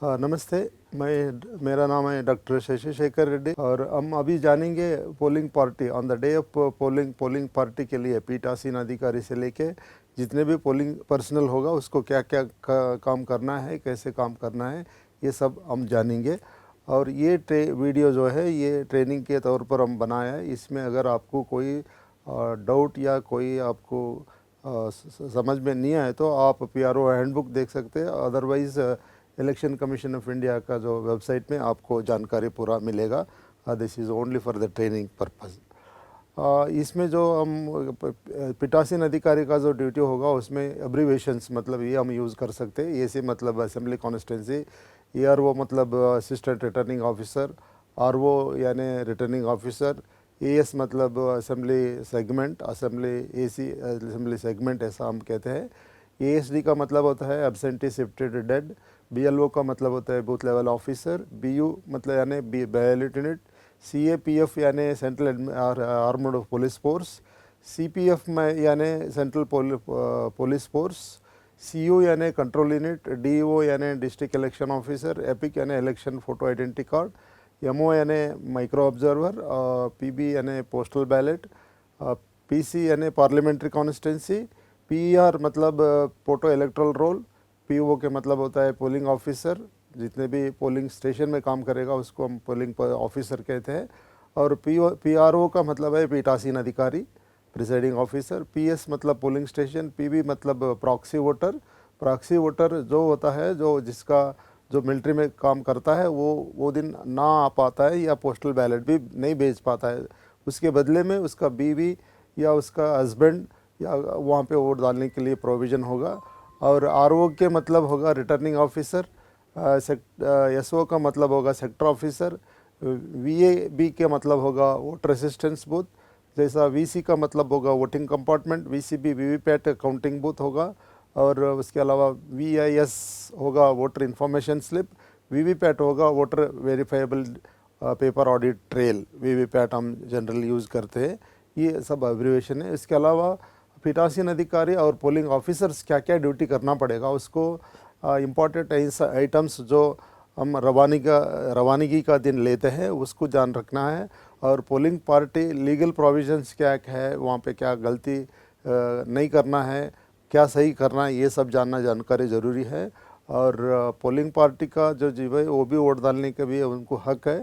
नमस्ते। मेरा नाम है डॉक्टर शशि शेखर रेड्डी और हम अभी जानेंगे polling party on the day of polling party के लिए पीठासीन अधिकारी से लेके जितने भी पोलिंग पर्सनल होगा उसको क्या क्या काम करना है, कैसे काम करना है, ये सब हम जानेंगे। और ये वीडियो जो है ये ट्रेनिंग के तौर पर हम बनाया है। इसमें अगर आपको कोई डाउट या कोई आपको समझ में नहीं आए तो आप पीआरओ हैंडबुक देख सकते हैं। Otherwise election commission of India का जो वेबसाइट में आपको जानकारी पूरा मिलेगा। This is only for the training purpose. इसमें जो हम पीठासीन अधिकारी का जो ड्यूटी होगा उसमें एब्रीवेशंस मतलब ये हम यूज़ कर सकते हैं। ये से मतलब असेंबली कॉन्स्टिट्यूंसी, ARO मतलब असिस्टेंट रिटर्निंग ऑफिसर, RO यानी रिटर्निंग ऑफिसर, AS मतलब असेंबली सेगमेंट, असेंबली सेगमेंट ऐसा हम कहते हैं। ASD का मतलब होता है एब्सेंटी शिफ्टेड डेड, BLO का मतलब होता है बूथ लेवल ऑफिसर, BU मतलब यानी बैलेट यूनिट, CAPF यानी central armed police force, CPF में यानी सेंट्रल पुलिस फोर्स, CU यानी कंट्रोल यूनिट, DO यानी डिस्ट्रिक्ट इलेक्शन ऑफिसर, EPIC यानी election photo identity card, MO यानी माइक्रो ऑब्जर्वर, PB यानी पोस्टल बैलेट, PC यानी पार्लियामेंट्री कॉन्स्टिट्यूंसी, PER मतलब फोटो इलेक्ट्रल रोल, PO के मतलब होता है पोलिंग ऑफिसर, जितने भी पोलिंग स्टेशन में काम करेगा उसको हम पोलिंग ऑफिसर कहते हैं। और PRO का मतलब है पीठासीन अधिकारी, प्रिसाइडिंग ऑफिसर। PS मतलब पोलिंग स्टेशन, PB मतलब प्रॉक्सी वोटर जो होता है जो मिलिट्री में काम करता है वो दिन ना आ पाता है या पोस्टल बैलेट भी नहीं भेज पाता है, उसके बदले में उसका बीवी या उसका हस्बैंड या वहाँ पे वोट डालने के लिए प्रोविज़न होगा। और RO के मतलब होगा रिटर्निंग ऑफिसर, SO का मतलब होगा सेक्टर ऑफिसर, VAB के मतलब होगा वोटर असिस्टेंस बूथ, जैसा VC का मतलब होगा voting compartment, VCB VVPAT counting booth होगा। और उसके अलावा VIS होगा वोटर इन्फॉर्मेशन स्लिप, VVPAT होगा voter verifiable paper audit trail, VVPAT हम जनरल यूज़ करते हैं। ये सब एब्रीवेशन है। इसके अलावा पीठासीन अधिकारी और पोलिंग ऑफिसर्स क्या क्या ड्यूटी करना पड़ेगा उसको इम्पॉर्टेंट आइटम्स जो हम रवानगी का दिन लेते हैं उसको जान रखना है। और पोलिंग पार्टी लीगल प्रोविजंस क्या है, वहाँ पे क्या गलती नहीं करना है, क्या सही करना है, ये सब जानकारी ज़रूरी है। और पोलिंग पार्टी का जो जीव है वो भी वोट डालने का भी उनको हक है।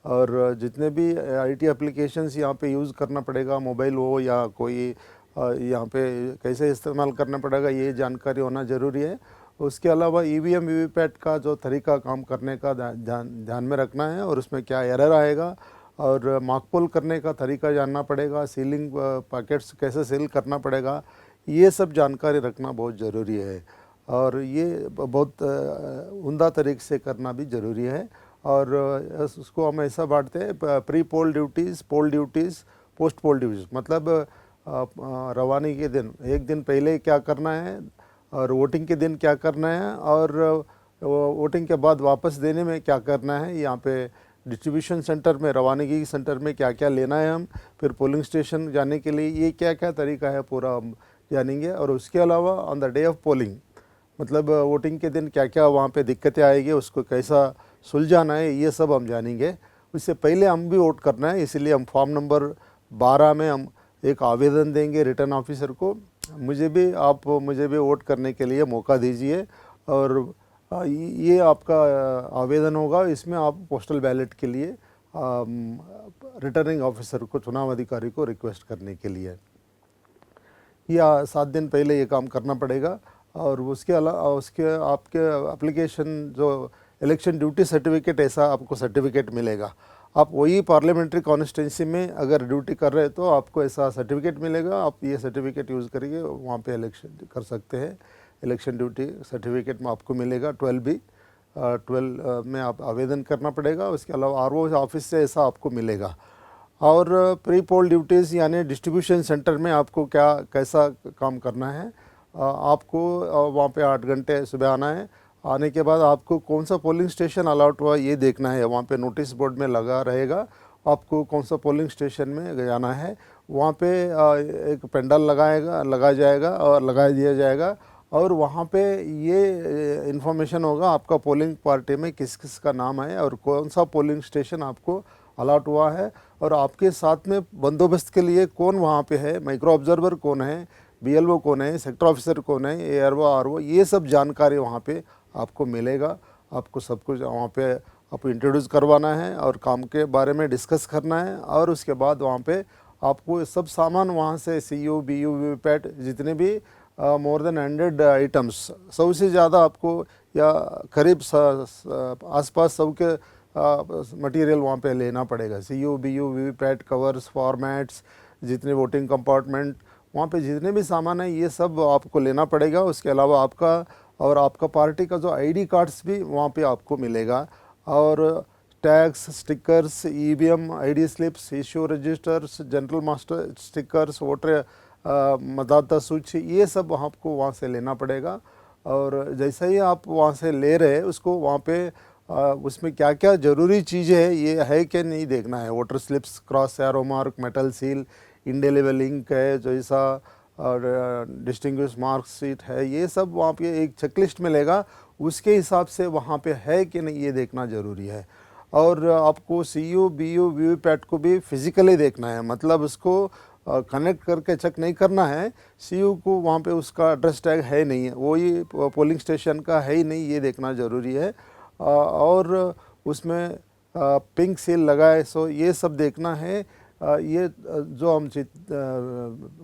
और जितने भी IT एप्लीकेशंस यहाँ पे यूज़ करना पड़ेगा, मोबाइल हो या कोई यहाँ पे कैसे इस्तेमाल करना पड़ेगा, ये जानकारी होना ज़रूरी है। उसके अलावा EVM वीवीपैट का जो तरीका काम करने का ध्यान में रखना है और उसमें क्या एरर आएगा, और मार्कपोल करने का तरीका जानना पड़ेगा, सीलिंग पैकेट्स कैसे सील करना पड़ेगा, ये सब जानकारी रखना बहुत ज़रूरी है। और ये बहुत उम्दा तरीके से करना भी ज़रूरी है। और उसको हम ऐसा बांटते हैं प्री पोल ड्यूटीज़, पोल ड्यूटीज़, पोस्ट पोल ड्यूटीज़। मतलब रवानी के दिन एक दिन पहले क्या करना है और वोटिंग के दिन क्या करना है और वोटिंग के बाद वापस देने में क्या करना है। यहाँ पे डिस्ट्रीब्यूशन सेंटर में, रवानगी सेंटर में क्या क्या लेना है हम, फिर पोलिंग स्टेशन जाने के लिए ये क्या क्या तरीका है पूरा हम जानेंगे। और उसके अलावा on the day of polling मतलब वोटिंग के दिन क्या क्या वहाँ पे दिक्कतें आएगी, उसको कैसा सुलझाना है, ये सब हम जानेंगे। उससे पहले हम भी वोट करना है, इसलिए हम फॉर्म नंबर 12 में हम एक आवेदन देंगे रिटर्न ऑफिसर को, मुझे भी वोट करने के लिए मौका दीजिए। और ये आपका आवेदन होगा, इसमें आप पोस्टल बैलेट के लिए रिटर्निंग ऑफिसर को, चुनाव अधिकारी को रिक्वेस्ट करने के लिए या 7 दिन पहले ये काम करना पड़ेगा। और उसके अलावा आपके एप्लीकेशन जो इलेक्शन ड्यूटी सर्टिफिकेट, ऐसा आपको सर्टिफिकेट मिलेगा। आप वही पार्लियामेंट्री कॉन्स्टिट्यूंसी में अगर ड्यूटी कर रहे हैं तो आपको ऐसा सर्टिफिकेट मिलेगा। आप ये सर्टिफिकेट यूज़ करके वहाँ पे इलेक्शन कर सकते हैं। इलेक्शन ड्यूटी सर्टिफिकेट में आपको मिलेगा 12B, 12 में आप आवेदन करना पड़ेगा। उसके अलावा RO ऑफिस से ऐसा आपको मिलेगा। और प्री पोल ड्यूटीज़ यानी डिस्ट्रीब्यूशन सेंटर में आपको कैसा काम करना है, आपको वहाँ पे 8 घंटे सुबह आना है। आने के बाद आपको कौन सा पोलिंग स्टेशन अलाउट हुआ ये देखना है, वहाँ पे नोटिस बोर्ड में लगा रहेगा आपको कौन सा पोलिंग स्टेशन में जाना है। वहाँ पे एक पेंडल लगा दिया जाएगा। और वहाँ पे ये इन्फॉर्मेशन होगा आपका पोलिंग पार्टी में किस किस का नाम है और कौन सा पोलिंग स्टेशन आपको अलॉट हुआ है, और आपके साथ में बंदोबस्त के लिए कौन वहाँ पे है, माइक्रो ऑब्जर्वर कौन है, बीएलओ कौन है, सेक्टर ऑफिसर कौन है, एआरओ आरओ, ये सब जानकारी वहाँ पे आपको मिलेगा। आपको सब कुछ वहाँ पे आपको इंट्रोड्यूस करवाना है और काम के बारे में डिस्कस करना है, और उसके बाद वहाँ पे आपको सब सामान वहाँ से CU BU वीवीपैट जितने भी मोर देन 100 आइटम्स, 100 से ज़्यादा आपको या करीब आसपास सब के मटेरियल वहाँ पे लेना पड़ेगा। CU BU VVPAT covers, formats, जितने वोटिंग कंपार्टमेंट, वहाँ पे जितने भी सामान है ये सब आपको लेना पड़ेगा। उसके अलावा आपका पार्टी का जो ID कार्ड्स भी वहाँ पे आपको मिलेगा, और tags, stickers, EVM ID slips, issue registers, general master stickers, voter मतदाता सूची, ये सब आपको वहाँ से लेना पड़ेगा। और जैसे ही आप वहाँ से ले रहे हैं उसको वहाँ पे उसमें क्या क्या ज़रूरी चीज़ें हैं ये है कि नहीं देखना है। Voter slips, cross arrow mark, metal seal, indelible ink है जैसा, और डिस्टिंग्विश मार्क शीट है, ये सब वहाँ पे एक चेकलिस्ट मिलेगा, उसके हिसाब से वहाँ पे है कि नहीं ये देखना ज़रूरी है। और आपको CU BU वीवीपैट को भी फिज़िकली देखना है, मतलब उसको कनेक्ट करके चेक नहीं करना है। CU को वहाँ पे उसका एड्रेस टैग है नहीं है, वही पोलिंग स्टेशन का है ही नहीं, ये देखना ज़रूरी है। और उसमें पिंक सील लगाए, सो ये सब देखना है। ये जो हम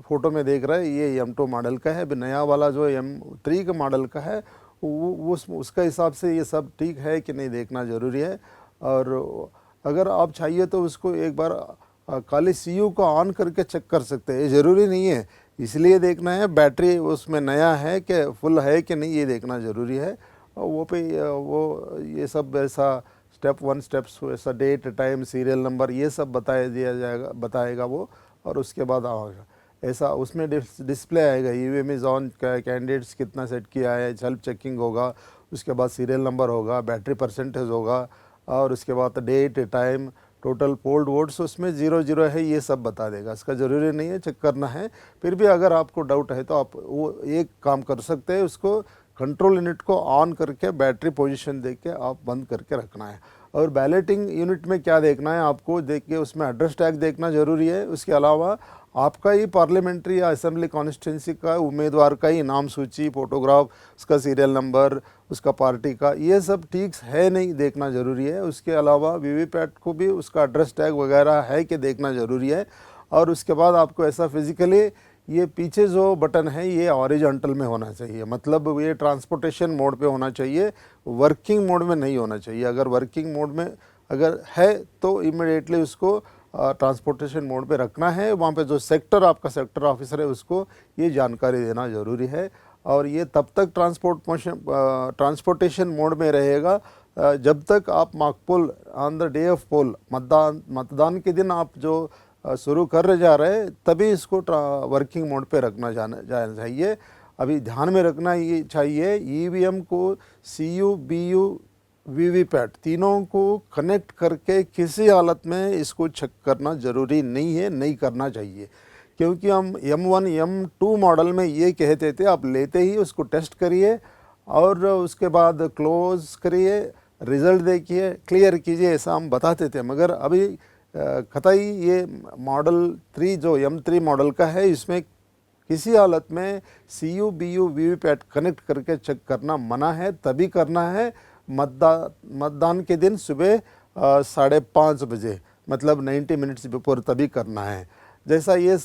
फ़ोटो में देख रहे हैं ये M2 मॉडल का है। अभी नया वाला जो M3 का मॉडल का है वो उसका हिसाब से ये सब ठीक है कि नहीं देखना ज़रूरी है। और अगर आप चाहिए तो उसको एक बार खाली CU को ऑन करके चेक कर सकते हैं, ये ज़रूरी नहीं है, इसलिए देखना है बैटरी उसमें नया है कि फुल है कि नहीं, ये देखना ज़रूरी है। वो ये सब ऐसा स्टेप 1 स्टेप्स ऐसा डेट, टाइम, सीरियल नंबर ये सब बताएगा वो, और उसके बाद आएगा ऐसा उसमें डिस्प्ले आएगा EVM इज़ ऑन, कैंडिडेट्स कितना सेट किया है, सेल्फ चेकिंग होगा, उसके बाद सीरियल नंबर होगा, बैटरी परसेंटेज होगा, और उसके बाद date, time, total polled votes उसमें 0 है, ये सब बता देगा। इसका ज़रूरी नहीं है चेक करना है, फिर भी अगर आपको डाउट है तो आप वो एक काम कर सकते हैं, उसको कंट्रोल यूनिट को ऑन करके बैटरी पोजीशन देख के आप बंद करके रखना है। और बैलेटिंग यूनिट में क्या देखना है आपको, देखिए उसमें एड्रेस टैग देखना ज़रूरी है। उसके अलावा आपका ही पार्लियामेंट्री या असेंबली कॉन्स्टिट्यूंसी का उम्मीदवार का ही नाम सूची, फोटोग्राफ, उसका सीरियल नंबर, उसका पार्टी का, ये सब ठीक है नहीं देखना ज़रूरी है। उसके अलावा वीवीपैट को भी उसका एड्रेस टैग वगैरह है कि देखना ज़रूरी है। और उसके बाद आपको ऐसा फिज़िकली ये पीछे जो बटन है ये हॉरिजॉन्टल में होना चाहिए, मतलब ये ट्रांसपोर्टेशन मोड पे होना चाहिए, वर्किंग मोड में नहीं होना चाहिए। अगर वर्किंग मोड में अगर है तो इमिडिएटली उसको ट्रांसपोर्टेशन मोड पे रखना है। वहाँ पे जो आपका सेक्टर ऑफिसर है उसको ये जानकारी देना ज़रूरी है। और ये तब तक ट्रांसपोर्टेशन मोड में रहेगा जब तक आप mock poll on the day of poll, मतदान के दिन आप जो शुरू कर जा रहे हैं तभी इसको वर्किंग मोड पे रखना जाना चाहिए। अभी ध्यान में रखना ये चाहिए, EVM को CU BU वीवीपैट तीनों को कनेक्ट करके किसी हालत में इसको चेक करना ज़रूरी नहीं है, नहीं करना चाहिए। क्योंकि हम M1 M2 मॉडल में ये कहते थे आप लेते ही उसको टेस्ट करिए और उसके बाद क्लोज करिए, रिज़ल्ट देखिए, क्लियर कीजिए, ऐसा हम बताते थे। मगर अभी कतई ये मॉडल 3 जो M3 मॉडल का है इसमें किसी हालत में CU BU वीवीपैट कनेक्ट करके चेक करना मना है, तभी करना है मतदान के दिन सुबह 5:30 बजे, मतलब 90 मिनट्स बिफोर, तभी करना है। जैसा ये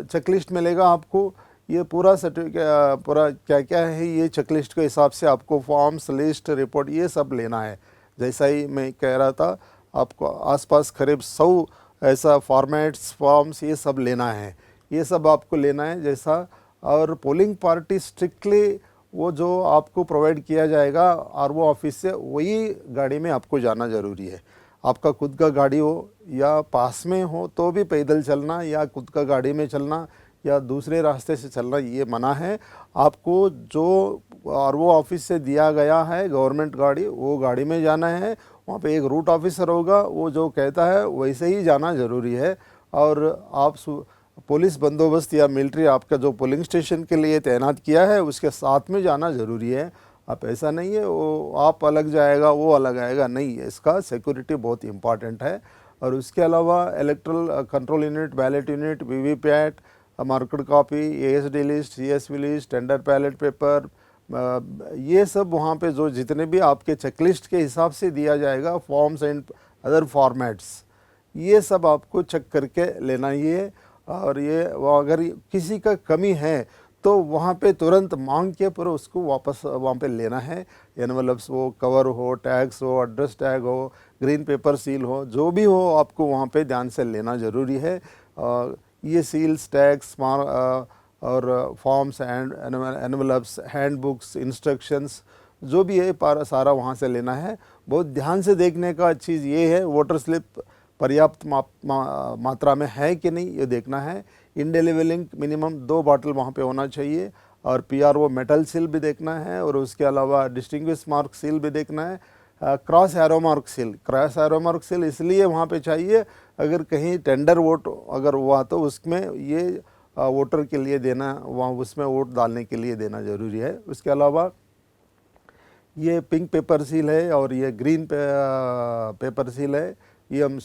चेकलिस्ट मिलेगा आपको, ये पूरा सर्टिफिकेट पूरा क्या क्या है ये चेकलिस्ट के हिसाब से आपको फॉर्म्स, लिस्ट, रिपोर्ट ये सब लेना है। जैसा ही मैं कह रहा था आपको आसपास करीब 100 ऐसा फॉर्मेट्स, फॉर्म्स ये सब लेना है, ये सब आपको लेना है जैसा। और पोलिंग पार्टी स्ट्रिक्टली वो जो आपको प्रोवाइड किया जाएगा आरओ ऑफिस से, वही गाड़ी में आपको जाना ज़रूरी है। आपका खुद का गाड़ी हो या पास में हो तो भी पैदल चलना या खुद का गाड़ी में चलना या दूसरे रास्ते से चलना ये मना है। आपको जो आरओ ऑफिस से दिया गया है गवर्नमेंट गाड़ी, वो गाड़ी में जाना है। वहाँ पे एक रूट ऑफिसर होगा, वो जो कहता है वैसे ही जाना ज़रूरी है। और आप पुलिस बंदोबस्त या मिलिट्री आपका जो पोलिंग स्टेशन के लिए तैनात किया है उसके साथ में जाना ज़रूरी है। आप ऐसा नहीं है वो आप अलग जाएगा वो अलग आएगा, नहीं है, इसका सिक्योरिटी बहुत इंपॉर्टेंट है। और उसके अलावा electoral control unit, ballot unit, VVPAT, marked copy, ASD list, CSV list, tender ballot paper, ये सब वहाँ पे जो जितने भी आपके चेकलिस्ट के हिसाब से दिया जाएगा, फॉर्म्स एंड अदर फॉर्मेट्स, ये सब आपको चेक करके लेना ही है। और ये वो अगर किसी का कमी है तो वहाँ पे तुरंत मांग के पर उसको वापस वहाँ पे लेना है। एनवलप्स हो, कवर हो, टैग्स हो, एड्रेस टैग हो, ग्रीन पेपर सील हो, जो भी हो आपको वहाँ पे ध्यान से लेना ज़रूरी है। ये सील्स, टैग्स और forms and envelopes, handbooks, instructions जो भी है सारा वहाँ से लेना है। बहुत ध्यान से देखने का चीज़ ये है, वोटर स्लिप पर्याप्त मात्रा में है कि नहीं ये देखना है। इंडेलिबलिंग मिनिमम 2 बॉटल वहाँ पे होना चाहिए। और पीआरओ मेटल सील भी देखना है। और उसके अलावा डिस्टिंग्विश मार्क सील भी देखना है। Cross arrow mark seal, cross arrow mark seal इसलिए वहाँ पे चाहिए अगर कहीं टेंडर वोट अगर हुआ तो उसमें ये वोटर के लिए देना, वहाँ उसमें वोट डालने के लिए देना ज़रूरी है। उसके अलावा ये पिंक पेपर सील है और ये ग्रीन पेपर सील है। ये हम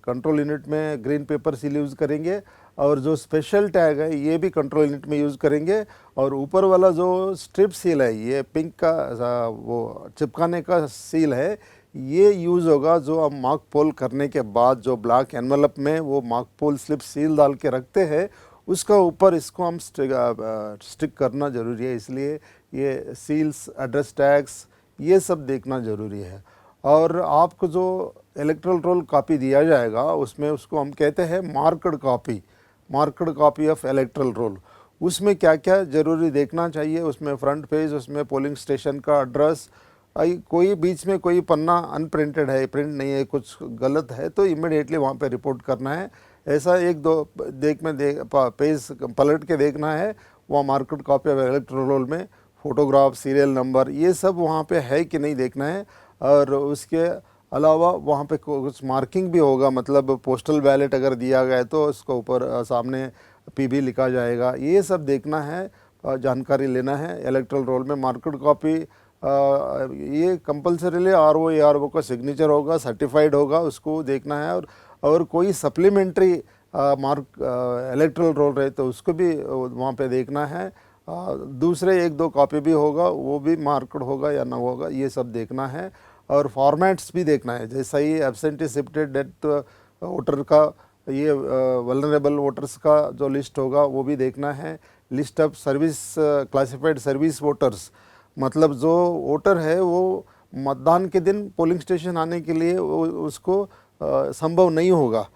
कंट्रोल यूनिट में ग्रीन पेपर सील यूज़ करेंगे। और जो स्पेशल टैग है ये भी कंट्रोल यूनिट में यूज़ करेंगे। और ऊपर वाला जो स्ट्रिप सील है ये पिंक का वो चिपकाने का सील है, ये यूज़ होगा जो हम मार्क पोल करने के बाद जो ब्लैक एनवलप में वो मार्क पोल स्लिप सील डाल के रखते हैं उसका ऊपर इसको हम स्टिक करना ज़रूरी है। इसलिए ये सील्स, एड्रेस टैग्स ये सब देखना ज़रूरी है। और आपको जो इलेक्ट्रल रोल कॉपी दिया जाएगा उसमें उसको हम कहते हैं marked copy, marked copy of erectile role. उसमें क्या क्या ज़रूरी देखना चाहिए, उसमें फ्रंट पेज, उसमें पोलिंग स्टेशन का एड्रेस, कोई बीच में कोई पन्ना अनप्रिंटेड है, प्रिंट नहीं है, कुछ गलत है तो इमिडिएटली वहाँ पे रिपोर्ट करना है। ऐसा 1-2 पेज पलट के देखना है, वहाँ marked copy of erectile role में फ़ोटोग्राफ, सीरियल नंबर ये सब वहाँ पे है कि नहीं देखना है। और उसके अलावा वहाँ पे कुछ मार्किंग भी होगा, मतलब पोस्टल बैलेट अगर दिया गया है तो उसको ऊपर सामने पीबी लिखा जाएगा, ये सब देखना है, जानकारी लेना है। इलेक्ट्रल रोल में मार्कड कॉपी ये कंपलसरीली आरओ एआरओ का सिग्नेचर होगा, सर्टिफाइड होगा, उसको देखना है। और कोई सप्लीमेंट्री मार्क इलेक्ट्रल रोल रहे तो उसको भी वहाँ पे देखना है। दूसरे 1-2 कॉपी भी होगा वो भी मार्कड होगा या ना होगा, ये सब देखना है। और फॉर्मेट्स भी देखना है, जैसा ही एब्सेंटी, शिफ्टेड, डेथ वोटर का, ये वल्नरेबल वोटर्स का जो लिस्ट होगा वो भी देखना है। List of service classified service voters, मतलब जो वोटर है वो मतदान के दिन पोलिंग स्टेशन आने के लिए उसको संभव नहीं होगा।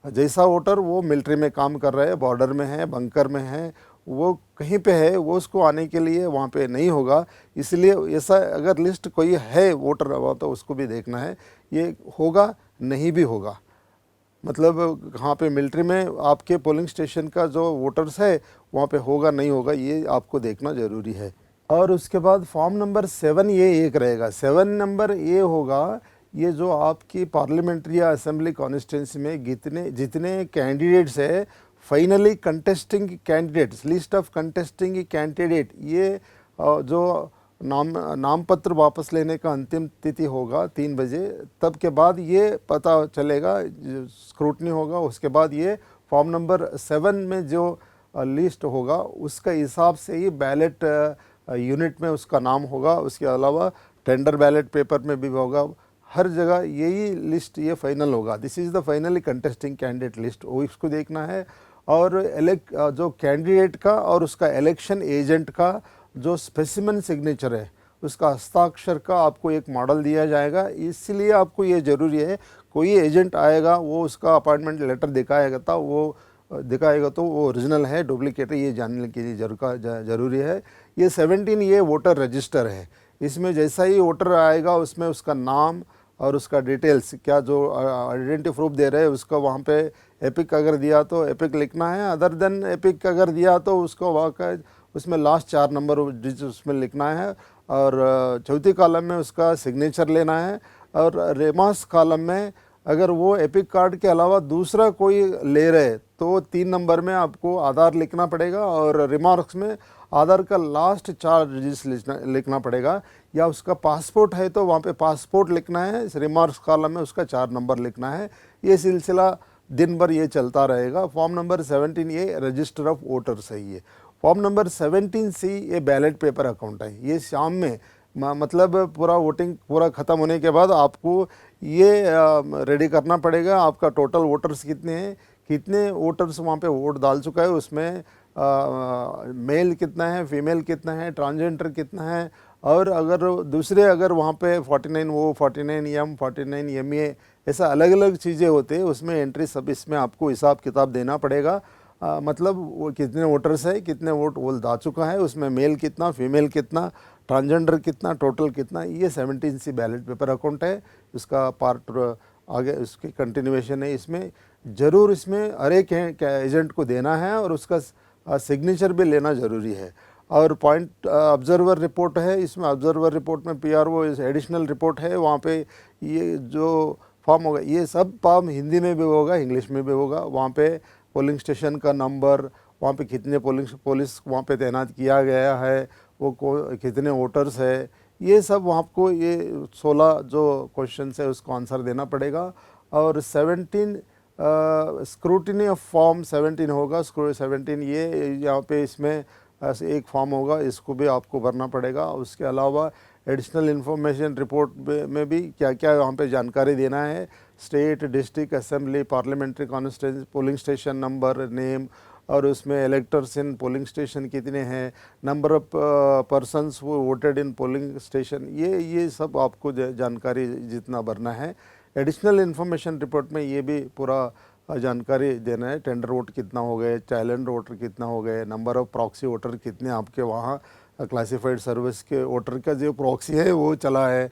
जैसा वोटर वो मिलिट्री में काम कर रहे हैं, बॉर्डर में है, बंकर में है, वो कहीं पे है, वो उसको आने के लिए वहाँ पे नहीं होगा। इसलिए ऐसा अगर लिस्ट कोई है वोटर रहा तो उसको भी देखना है, ये होगा नहीं भी होगा। मतलब वहाँ पे मिलिट्री में आपके पोलिंग स्टेशन का जो वोटर्स है वहाँ पे होगा नहीं होगा, ये आपको देखना ज़रूरी है। और उसके बाद फॉर्म नंबर 7 ये एक रहेगा। 7 नंबर ये होगा, ये जो आपकी पार्लियामेंट्री या असेंबली कॉन्स्टिट्यूंसी में जितने कैंडिडेट्स है, finally contesting candidates, list of contesting candidate, ये जो नाम पत्र वापस लेने का अंतिम तिथि होगा 3 बजे, तब के बाद ये पता चलेगा, स्क्रूटनी होगा, उसके बाद ये फॉर्म नंबर 7 में जो लिस्ट होगा उसका हिसाब से ही बैलेट यूनिट में उसका नाम होगा। उसके अलावा टेंडर बैलेट पेपर में भी होगा, हर जगह यही लिस्ट ये फाइनल होगा। This is the finally contesting candidate list, वो इसको देखना है। और जो कैंडिडेट का और उसका इलेक्शन एजेंट का जो स्पेसिमेन सिग्नेचर है उसका हस्ताक्षर का आपको एक मॉडल दिया जाएगा। इसलिए आपको ये ज़रूरी है, कोई एजेंट आएगा वो उसका अपॉइंटमेंट लेटर दिखाएगा तो वो ओरिजिनल है, डुप्लीकेट है, ये जानने के लिए ज़रूरी है। ये 17 ये वोटर रजिस्टर है, इसमें जैसा ही वोटर आएगा उसमें उसका नाम और उसका डिटेल्स, क्या जो आइडेंटिटी प्रूफ दे रहे हैं उसका वहाँ पे एपिक अगर दिया तो एपिक लिखना है, अदर देन एपिक अगर दिया तो उसको वहाँ का उसमें लास्ट 4 नंबर डिजिट उसमें लिखना है। और चौथी कॉलम में उसका सिग्नेचर लेना है। और रेमास कॉलम में अगर वो एपिक कार्ड के अलावा दूसरा कोई ले रहे तो 3 नंबर में आपको आधार लिखना पड़ेगा और रिमार्क्स में आधार का लास्ट 4 डिजिट्स लिखना पड़ेगा, या उसका पासपोर्ट है तो वहाँ पे पासपोर्ट लिखना है, इस रिमार्क्स कॉलम में उसका 4 नंबर लिखना है। ये सिलसिला दिन भर ये चलता रहेगा। फॉर्म नंबर 17 ये रजिस्टर ऑफ वोटर्स है। ये फॉर्म नंबर 17C ये बैलेट पेपर अकाउंट है। ये शाम में मतलब पूरा वोटिंग पूरा ख़त्म होने के बाद आपको ये रेडी करना पड़ेगा। आपका टोटल वोटर्स कितने हैं, कितने वोटर्स वहाँ पे वोट डाल चुका है, उसमें मेल कितना है, फीमेल कितना है, ट्रांसजेंडर कितना है, और अगर दूसरे अगर वहाँ पे 49O 49M 49MA ऐसा अलग अलग चीज़ें होते हैं, उसमें एंट्री सब इसमें आपको हिसाब किताब देना पड़ेगा। मतलब वो कितने वोटर्स है, कितने वोट वो डाल चुका है, उसमें मेल कितना, फीमेल कितना, ट्रांसजेंडर कितना, टोटल कितना। ये 17C बैलेट पेपर अकाउंट है। उसका पार्ट आगे उसकी कंटिन्यूएशन है। इसमें ज़रूर इसमें हर एक एजेंट को देना है और उसका सिग्नेचर भी लेना ज़रूरी है। और पॉइंट ऑब्जर्वर रिपोर्ट है। इसमें ऑब्जर्वर रिपोर्ट में PRO एडिशनल रिपोर्ट है। वहाँ पे ये जो फॉर्म होगा ये सब फॉर्म हिंदी में भी होगा, इंग्लिश में भी होगा। वहाँ पे पोलिंग स्टेशन का नंबर, वहाँ पे कितने पुलिस वहाँ पे तैनात किया गया है, वो कितने वोटर्स है, ये सब वहाँ को ये 16 जो क्वेश्चन है उसको आंसर देना पड़ेगा। और 17 स्क्रूटिनी ऑफ फॉर्म 17 होगा। 17 ये यहाँ पे इसमें एक फॉर्म होगा, इसको भी आपको भरना पड़ेगा। उसके अलावा एडिशनल इन्फॉर्मेशन रिपोर्ट में भी क्या क्या वहाँ पे जानकारी देना है, state, district, assembly, parliamentary constituency, polling station number, name, और उसमें इलेक्टर्स इन पोलिंग स्टेशन कितने हैं, नंबर ऑफ पर्सन्स वो वोटेड इन पोलिंग स्टेशन, ये सब आपको जानकारी जितना भरना है। एडिशनल इन्फॉर्मेशन रिपोर्ट में ये भी पूरा जानकारी देना है। टेंडर वोट कितना हो गए, चाइल्ड वोटर कितना हो गए, नंबर ऑफ प्रॉक्सी वोटर कितने आपके वहाँ क्लासिफाइड सर्विस के वोटर का जो प्रॉक्सी है वो चला है,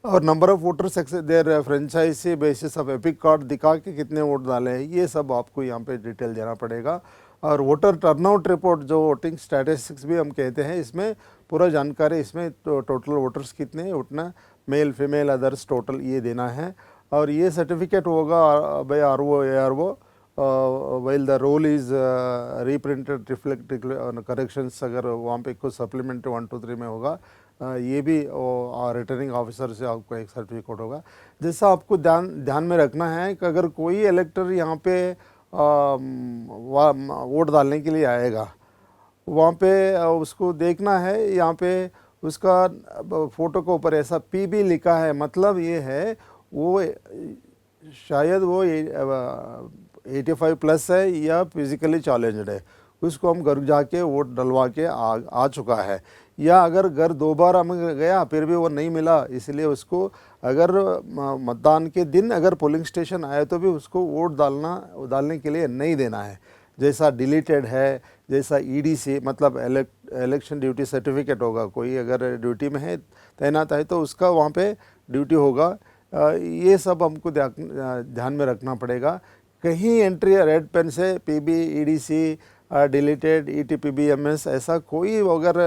और number of voters their franchise basis of EPIC card दिखा के कितने वोट डाले हैं, ये सब आपको यहाँ पे डिटेल देना पड़ेगा। और वोटर टर्नआउट रिपोर्ट जो वोटिंग स्टैटिस्टिक्स भी हम कहते हैं, इसमें पूरा जानकारी, इसमें टोटल वोटर्स कितने उतना, मेल फीमेल अदर्स टोटल ये देना है। और ये सर्टिफिकेट होगा by RO ARO while the roll is reprinted reflect corrections अगर वहाँ पे कुछ सप्लीमेंट्री 1 2 3 में होगा, ये भी रिटर्निंग ऑफिसर से आपको एक सर्टिफिकेट होगा। जैसा आपको ध्यान में रखना है कि अगर कोई इलेक्टर यहाँ पे वोट डालने के लिए आएगा, वहाँ पे उसको देखना है, यहाँ पे उसका फ़ोटो के ऊपर ऐसा PB लिखा है, मतलब ये है वो शायद वो 85 प्लस है या फिज़िकली चैलेंज्ड है, उसको हम घर जाके वोट डलवा के आ चुका है। या अगर घर 2 बार हम गया फिर भी वो नहीं मिला, इसलिए उसको अगर मतदान के दिन अगर पोलिंग स्टेशन आए तो भी उसको वोट डालने के लिए नहीं देना है। जैसा डिलीटेड है, जैसा EDC मतलब इलेक्शन ड्यूटी सर्टिफिकेट होगा, कोई अगर ड्यूटी में है तैनात है तो उसका वहाँ पे ड्यूटी होगा। ये सब हमको ध्यान में रखना पड़ेगा। कहीं एंट्री रेड पेन से PB EDC डिलीटेड ETPBMS ऐसा कोई अगर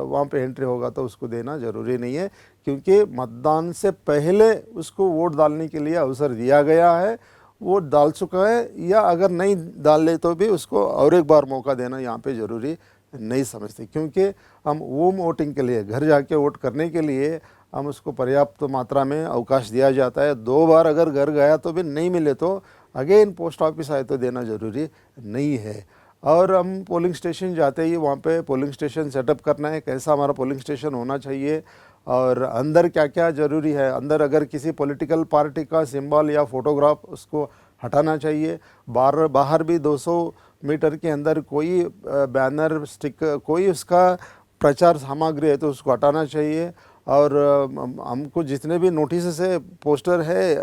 वहाँ पे एंट्री होगा तो उसको देना ज़रूरी नहीं है, क्योंकि मतदान से पहले उसको वोट डालने के लिए अवसर दिया गया है, वो डाल चुका है, या अगर नहीं डाले तो भी उसको और एक बार मौका देना यहाँ पे ज़रूरी नहीं समझते। क्योंकि हम होम वोटिंग के लिए घर जाके वोट करने के लिए हम उसको पर्याप्त मात्रा में अवकाश दिया जाता है। 2 बार अगर घर गया तो भी नहीं मिले तो अगेन पोस्ट ऑफिस आए तो देना ज़रूरी नहीं है। और हम पोलिंग स्टेशन जाते ही वहाँ पे पोलिंग स्टेशन सेटअप करना है, कैसा हमारा पोलिंग स्टेशन होना चाहिए, और अंदर क्या क्या ज़रूरी है। अंदर अगर किसी पॉलिटिकल पार्टी का सिंबल या फोटोग्राफ उसको हटाना चाहिए। बाहर भी 200 मीटर के अंदर कोई बैनर स्टिक कोई उसका प्रचार सामग्री है तो उसको हटाना चाहिए। और हमको जितने भी नोटिस है पोस्टर है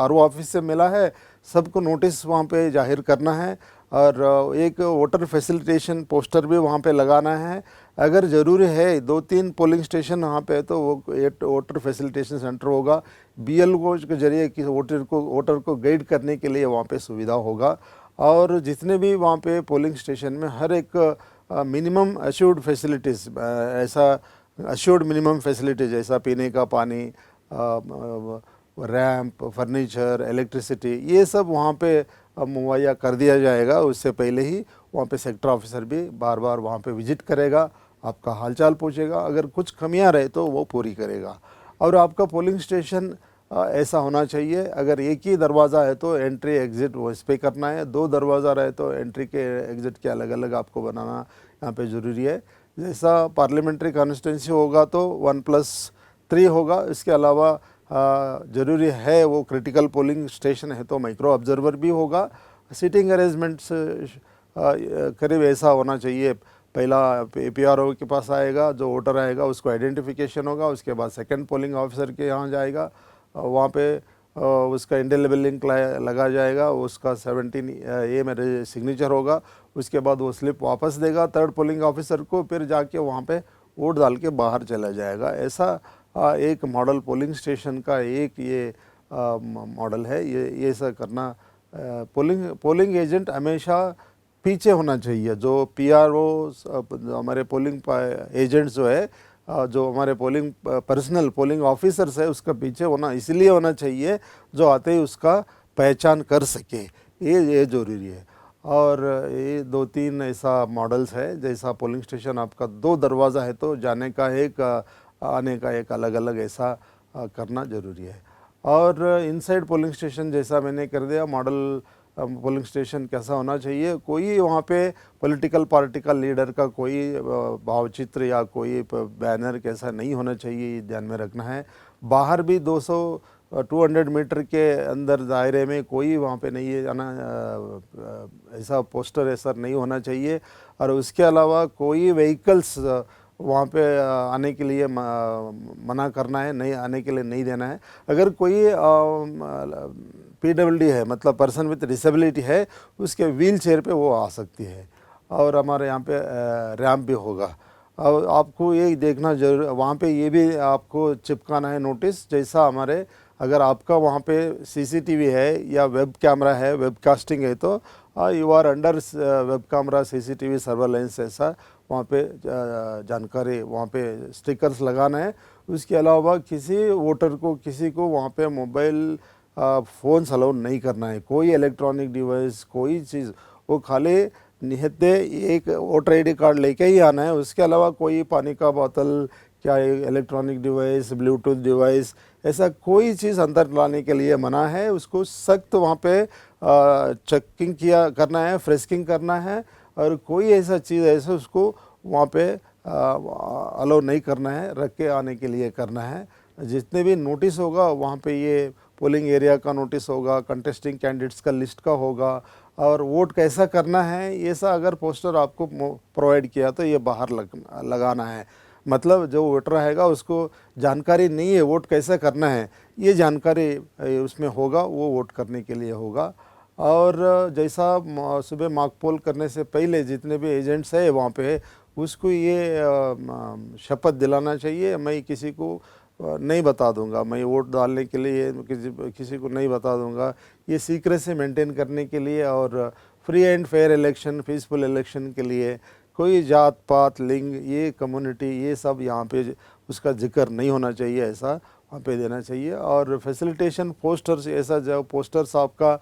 RO ऑफिस से मिला है, सबको नोटिस वहाँ पे जाहिर करना है। और एक वोटर फैसिलिटेशन पोस्टर भी वहाँ पे लगाना है। अगर ज़रूरी है 2-3 पोलिंग स्टेशन वहाँ पे तो वो एक वोटर फैसिलिटेशन सेंटर होगा, BLO के जरिए कि वोटर को गाइड करने के लिए वहाँ पे सुविधा होगा। और जितने भी वहाँ पे पोलिंग स्टेशन में हर एक मिनिमम अश्योर्ड फैसिलिटीज़, ऐसा अश्योर्ड मिनिमम फैसिलिटीज़ जैसा पीने का पानी, रैंप, फर्नीचर, इलेक्ट्रिसिटी ये सब वहाँ पे मुहैया कर दिया जाएगा। उससे पहले ही वहाँ पे सेक्टर ऑफिसर भी बार बार वहाँ पे विजिट करेगा, आपका हालचाल पूछेगा, अगर कुछ कमियां रहे तो वो पूरी करेगा। और आपका पोलिंग स्टेशन ऐसा होना चाहिए, अगर एक ही दरवाज़ा है तो एंट्री एग्ज़िट वो इस पे करना है, दो दरवाज़ा रहे तो एंट्री के एग्ज़िट के अलग अलग आपको बनाना यहाँ पे ज़रूरी है। जैसा पार्लियामेंट्री कॉन्स्टिट्यूंसी होगा तो 1+3 होगा। इसके अलावा ज़रूरी है वो क्रिटिकल पोलिंग स्टेशन है तो माइक्रो ऑब्जर्वर भी होगा। सीटिंग अरेंजमेंट्स करीब ऐसा होना चाहिए, पहला PRO के पास आएगा, जो वोटर आएगा उसको आइडेंटिफिकेशन होगा, उसके बाद सेकंड पोलिंग ऑफिसर के यहाँ जाएगा, वहाँ पे उसका इंडेलिबल लिंक लगा जाएगा, उसका 17A में सिग्नेचर होगा, उसके बाद वो स्लिप वापस देगा थर्ड पोलिंग ऑफिसर को, फिर जाके वहाँ पे वोट डाल के बाहर चला जाएगा। ऐसा एक मॉडल पोलिंग स्टेशन का एक ये मॉडल है। ये ऐसा करना, पोलिंग एजेंट हमेशा पीछे होना चाहिए। जो PRO हमारे पोलिंग एजेंट्स जो है, जो हमारे पर्सनल पोलिंग ऑफिसर्स है, उसका पीछे होना इसलिए होना चाहिए जो आते ही उसका पहचान कर सके, ये ज़रूरी है। और ये 2-3 ऐसा मॉडल्स है, जैसा पोलिंग स्टेशन आपका 2 दरवाज़ा है तो जाने का एक, आने का एक, अलग अलग ऐसा करना ज़रूरी है। और इनसाइड पोलिंग स्टेशन जैसा मैंने कर दिया, मॉडल पोलिंग स्टेशन कैसा होना चाहिए, कोई वहाँ पे पॉलिटिकल पार्टी का लीडर का कोई भावचित्र या कोई बैनर कैसा नहीं होना चाहिए, ये ध्यान में रखना है। बाहर भी 200-200 मीटर के अंदर दायरे में कोई वहाँ पे नहीं है जाना, ऐसा पोस्टर ऐसा नहीं होना चाहिए। और उसके अलावा कोई व्हीकल्स वहाँ पे आने के लिए मना करना है, नहीं आने के लिए नहीं देना है। अगर कोई PWD है, मतलब पर्सन विथ डिसेबिलिटी है, उसके व्हील चेयर पे वो आ सकती है। और हमारे यहाँ पे रैम्प भी होगा। और आपको ये देखना जरूर, वहाँ पे ये भी आपको चिपकाना है नोटिस, जैसा हमारे, अगर आपका वहाँ पे CCTV है या वेब कैमरा है, वेबकास्टिंग है, तो you are under web camera CCTV surveillance, ऐसा वहाँ पे जानकारी, वहाँ पे स्टिकर्स लगाना है। उसके अलावा किसी वोटर को, किसी को वहाँ पे मोबाइल फ़ोन्स अलाउ नहीं करना है, कोई इलेक्ट्रॉनिक डिवाइस, कोई चीज़, वो खाली निहत्ते एक वोटर ID कार्ड लेके ही आना है। उसके अलावा कोई पानी का बोतल, क्या इलेक्ट्रॉनिक डिवाइस, ब्लूटूथ डिवाइस, ऐसा कोई चीज़ अंदर लाने के लिए मना है। उसको सख्त वहाँ पे चेकिंग करना है, फ्रेस्किंग करना है, और कोई ऐसा चीज़ ऐसा उसको वहाँ पे अलाउ नहीं करना है, रख के आने के लिए करना है। जितने भी नोटिस होगा वहाँ पे, ये पोलिंग एरिया का नोटिस होगा, कंटेस्टिंग कैंडिडेट्स का लिस्ट का होगा, और वोट कैसा करना है, ये सा अगर पोस्टर आपको प्रोवाइड किया तो ये बाहर लगाना है। मतलब जो वोटर रहेगा उसको जानकारी नहीं है वोट कैसा करना है, ये जानकारी उसमें होगा, वो वोट करने के लिए होगा। और जैसा सुबह मॉक पोल करने से पहले जितने भी एजेंट्स है वहाँ पे, उसको ये शपथ दिलाना चाहिए, मैं किसी को नहीं बता दूंगा, मैं वोट डालने के लिए किसी को नहीं बता दूंगा, ये सीक्रेसी मेंटेन करने के लिए, और free and fair election, peaceful election के लिए कोई जात पात, लिंग, ये कम्युनिटी, ये सब यहाँ पे उसका जिक्र नहीं होना चाहिए, ऐसा वहाँ पे देना चाहिए। और फैसिलिटेशन पोस्टर्स, ऐसा जो पोस्टर्स आपका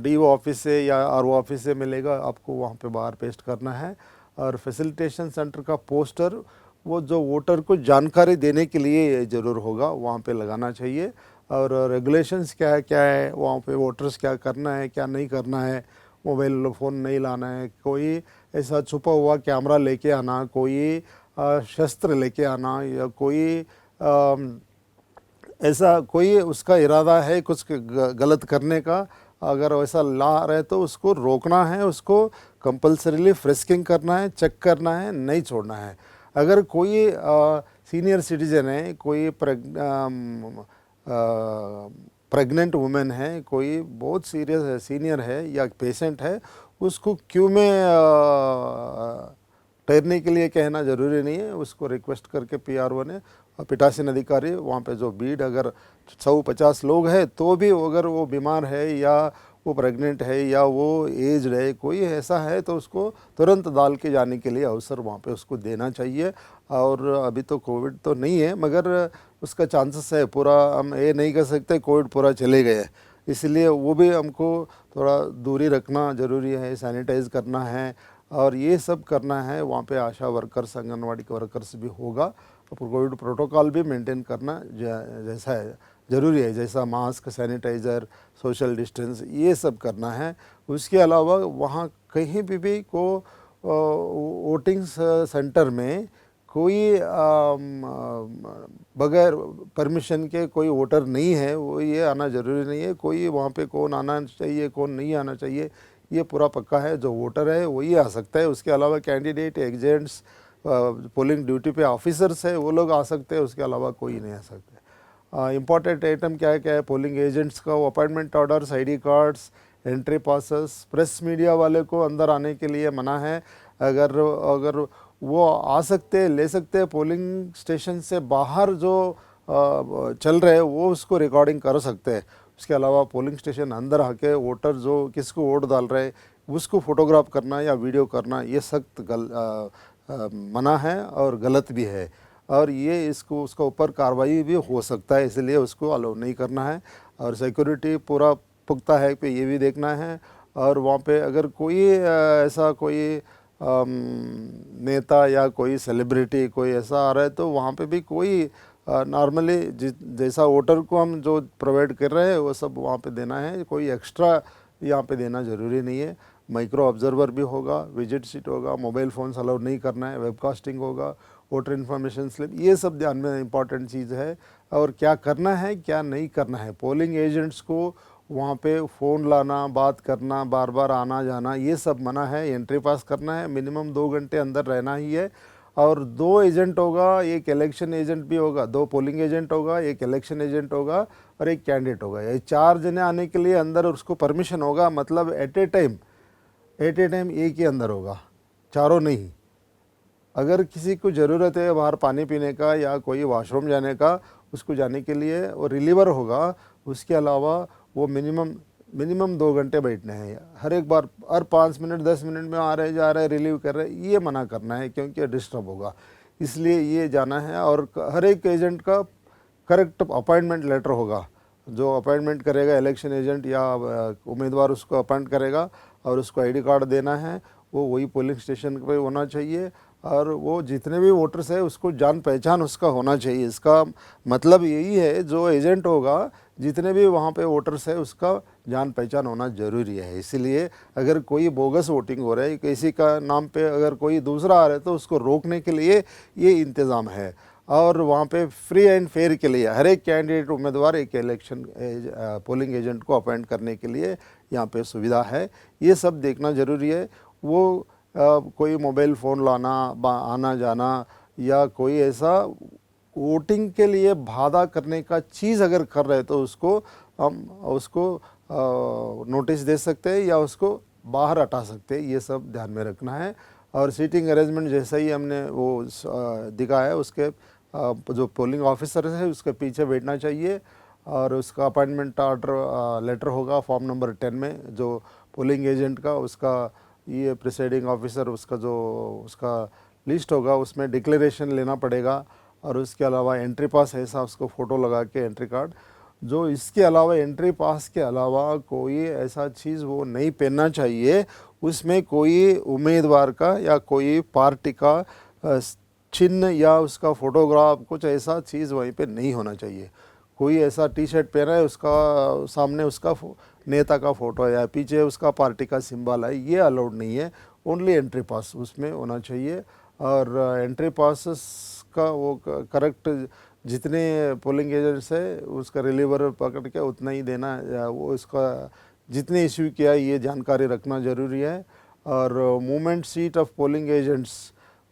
DO ऑफिस से या RO ऑफिस से मिलेगा, आपको वहाँ पे बाहर पेस्ट करना है। और फैसिलिटेशन सेंटर का पोस्टर, वो जो वोटर को जानकारी देने के लिए ज़रूर होगा, वहाँ पे लगाना चाहिए। और रेगुलेशंस क्या है वहाँ पे, वोटर्स क्या करना है, क्या नहीं करना है, मोबाइल फ़ोन नहीं लाना है, कोई ऐसा छुपा हुआ कैमरा लेके आना, कोई शस्त्र लेके आना, या कोई ऐसा कोई उसका इरादा है कुछ गलत करने का, अगर वैसा ला रहे तो उसको रोकना है, उसको कंपल्सरीली फ्रिस्किंग करना है, चेक करना है, नहीं छोड़ना है। अगर कोई सीनियर सिटीजन है, कोई प्रेग्नेंट वुमेन है, कोई बहुत सीरियस है, सीनियर है या पेशेंट है, उसको क्यू में ठहरने के लिए कहना ज़रूरी नहीं है। उसको रिक्वेस्ट करके PRO ने, पीठासीन अधिकारी वहाँ पे जो भीड़ अगर 150 लोग हैं तो भी, अगर वो बीमार है या वो प्रेग्नेंट है या वो एज्ड है, कोई ऐसा है, तो उसको तुरंत डाल के जाने के लिए अवसर वहाँ पे उसको देना चाहिए। और अभी तो कोविड तो नहीं है, मगर उसका चांसेस है। पूरा हम ये नहीं कर सकते कोविड पूरा चले गए, इसलिए वो भी हमको थोड़ा दूरी रखना ज़रूरी है, सैनिटाइज करना है और ये सब करना है। वहाँ पे आशा वर्कर्स, आंगनवाड़ी वर्कर्स भी होगा, कोविड प्रोटोकॉल भी मेंटेन करना जैसा है ज़रूरी है, जैसा मास्क, सैनिटाइज़र, सोशल डिस्टेंस, ये सब करना है। उसके अलावा वहाँ कहीं भी को वोटिंग सेंटर में कोई बगैर परमिशन के कोई वोटर नहीं है, वो ये आना ज़रूरी नहीं है। कोई वहाँ पे कौन आना चाहिए कौन नहीं आना चाहिए ये पूरा पक्का है। जो वोटर है वही आ सकता है। उसके अलावा कैंडिडेट, एजेंट्स, पोलिंग ड्यूटी पे ऑफिसर्स है वो लोग आ सकते हैं, उसके अलावा कोई नहीं आ सकते। इम्पॉर्टेंट आइटम क्या है पोलिंग एजेंट्स का, वो appointment orders, ID cards, entry passes. Press media वाले को अंदर आने के लिए मना है। अगर वो आ सकते ले सकते, पोलिंग स्टेशन से बाहर जो चल रहे हैं वो उसको रिकॉर्डिंग कर सकते हैं। उसके अलावा पोलिंग स्टेशन अंदर आके वोटर जो किसको वोट डाल रहे हैं उसको फोटोग्राफ करना या वीडियो करना ये सख्त मना है और गलत भी है, और ये इसको उसका ऊपर कार्रवाई भी हो सकता है, इसलिए उसको अलाउ नहीं करना है। और सिक्योरिटी पूरा पुख्ता है पे ये भी देखना है। और वहाँ पे अगर कोई ऐसा कोई नेता या कोई सेलिब्रिटी कोई ऐसा आ रहा है तो वहाँ पे भी कोई नॉर्मली जैसा वोटर को हम जो प्रोवाइड कर रहे हैं वो सब वहाँ पे देना है, कोई एक्स्ट्रा यहाँ पे देना ज़रूरी नहीं है। माइक्रो ऑब्जर्वर भी होगा, विजिट सीट होगा, मोबाइल फ़ोन्स अलाउ नहीं करना है, वेबकास्टिंग होगा, वोटर इन्फॉर्मेशन स्लिप, ये सब ध्यान में इम्पॉर्टेंट चीज़ है। और क्या करना है क्या नहीं करना है, पोलिंग एजेंट्स को वहाँ पे फ़ोन लाना, बात करना, बार बार आना जाना ये सब मना है। एंट्री पास करना है, मिनिमम 2 घंटे अंदर रहना ही है। और 2 एजेंट होगा, एक इलेक्शन एजेंट भी होगा, 2 पोलिंग एजेंट होगा, एक इलेक्शन एजेंट होगा और एक कैंडिडेट होगा। ये 4 जने आने के लिए अंदर उसको परमिशन होगा, मतलब एट ए टाइम एक ही अंदर होगा, चारों नहीं। अगर किसी को ज़रूरत है बाहर पानी पीने का या कोई वॉशरूम जाने का, उसको जाने के लिए वो रिलीवर होगा। उसके अलावा वो मिनिमम 2 घंटे बैठने हैं। हर एक बार हर 5 मिनट 10 मिनट में आ रहे जा रहे रिलीव कर रहे, ये मना करना है क्योंकि डिस्टर्ब होगा, इसलिए ये जाना है। और हर एक एजेंट का करेक्ट अपॉइंटमेंट लेटर होगा, जो अपॉइंटमेंट करेगा इलेक्शन एजेंट या उम्मीदवार उसको अपॉइंट करेगा और उसको ID कार्ड देना है, वो वही पोलिंग स्टेशन पे होना चाहिए। और वो जितने भी वोटर्स है उसको जान पहचान उसका होना चाहिए। इसका मतलब यही है जो एजेंट होगा जितने भी वहाँ पे वोटर्स है उसका जान पहचान होना ज़रूरी है। इसीलिए अगर कोई बोगस वोटिंग हो रहा है, किसी का नाम पे अगर कोई दूसरा आ रहा है तो उसको रोकने के लिए ये इंतज़ाम है। और वहाँ पे फ्री एंड फेयर के लिए हर एक कैंडिडेट उम्मीदवार एक इलेक्शन पोलिंग एजेंट को अपॉइंट करने के लिए यहाँ पे सुविधा है। ये सब देखना ज़रूरी है। वो कोई मोबाइल फ़ोन लाना, आना जाना या कोई ऐसा वोटिंग के लिए बाधा करने का चीज़ अगर कर रहे तो उसको हम उसको नोटिस दे सकते हैं या उसको बाहर हटा सकते हैं, ये सब ध्यान में रखना है। और सीटिंग अरेंजमेंट जैसा ही हमने वो दिखा है, उसके जो पोलिंग ऑफिसर है उसके पीछे बैठना चाहिए। और उसका अपॉइंटमेंट ऑर्डर लेटर होगा फॉर्म नंबर 10 में, जो पोलिंग एजेंट का उसका ये प्रिसाइडिंग ऑफिसर उसका जो उसका लिस्ट होगा उसमें डिक्लेरेशन लेना पड़ेगा। और उसके अलावा एंट्री पास ऐसा उसको फ़ोटो लगा के एंट्री कार्ड, जो इसके अलावा एंट्री पास के अलावा कोई ऐसा चीज़ वो नहीं पहनना चाहिए, उसमें कोई उम्मीदवार का या कोई पार्टी का चिन्ह या उसका फ़ोटोग्राफ कुछ ऐसा चीज़ वहीं पे नहीं होना चाहिए। कोई ऐसा टी-शर्ट पहना है उसका सामने उसका नेता का फ़ोटो है या पीछे उसका पार्टी का सिंबल है, ये अलाउड नहीं है। ओनली एंट्री पास उसमें होना चाहिए। और एंट्री पासेस का वो करेक्ट जितने पोलिंग एजेंट्स है उसका रिलीवर पकड़ के उतना ही देना, या वो इसका जितने इश्यू किया ये जानकारी रखना ज़रूरी है। और movement seat of polling agents,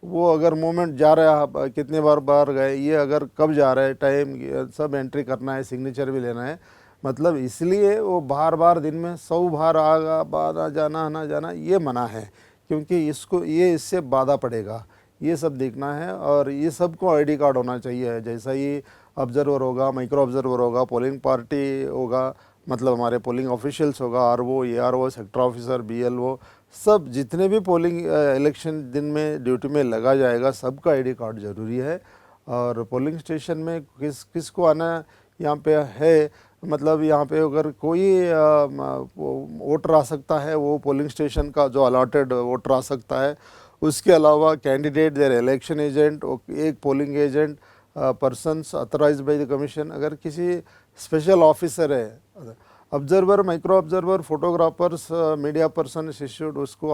वो अगर मूवमेंट जा रहा है कितने बार गए, ये अगर कब जा रहा है टाइम सब एंट्री करना है, सिग्नेचर भी लेना है। मतलब इसलिए वो बार दिन में 100 बार आना जाना ये मना है, क्योंकि इसको ये इससे बाधा पड़ेगा। ये सब देखना है। और ये सबको ID कार्ड होना चाहिए। जैसा ही ऑब्जर्वर होगा, माइक्रो ऑब्जर्वर होगा, पोलिंग पार्टी होगा, मतलब हमारे पोलिंग ऑफिशियल्स होगा, RO, ARO, sector officer, BLO, सब जितने भी पोलिंग इलेक्शन दिन में ड्यूटी में लगा जाएगा सबका ID कार्ड ज़रूरी है। और पोलिंग स्टेशन में किसको आना यहाँ पे है, मतलब यहाँ पे अगर कोई वोटर आ सकता है, वो पोलिंग स्टेशन का जो अलॉटेड वोटर आ सकता है। उसके अलावा कैंडिडेट, देयर इलेक्शन एजेंट, एक polling agent, persons authorised by the commission, अगर किसी स्पेशल ऑफिसर है, observer, micro observer, photographers, media person issued, उसको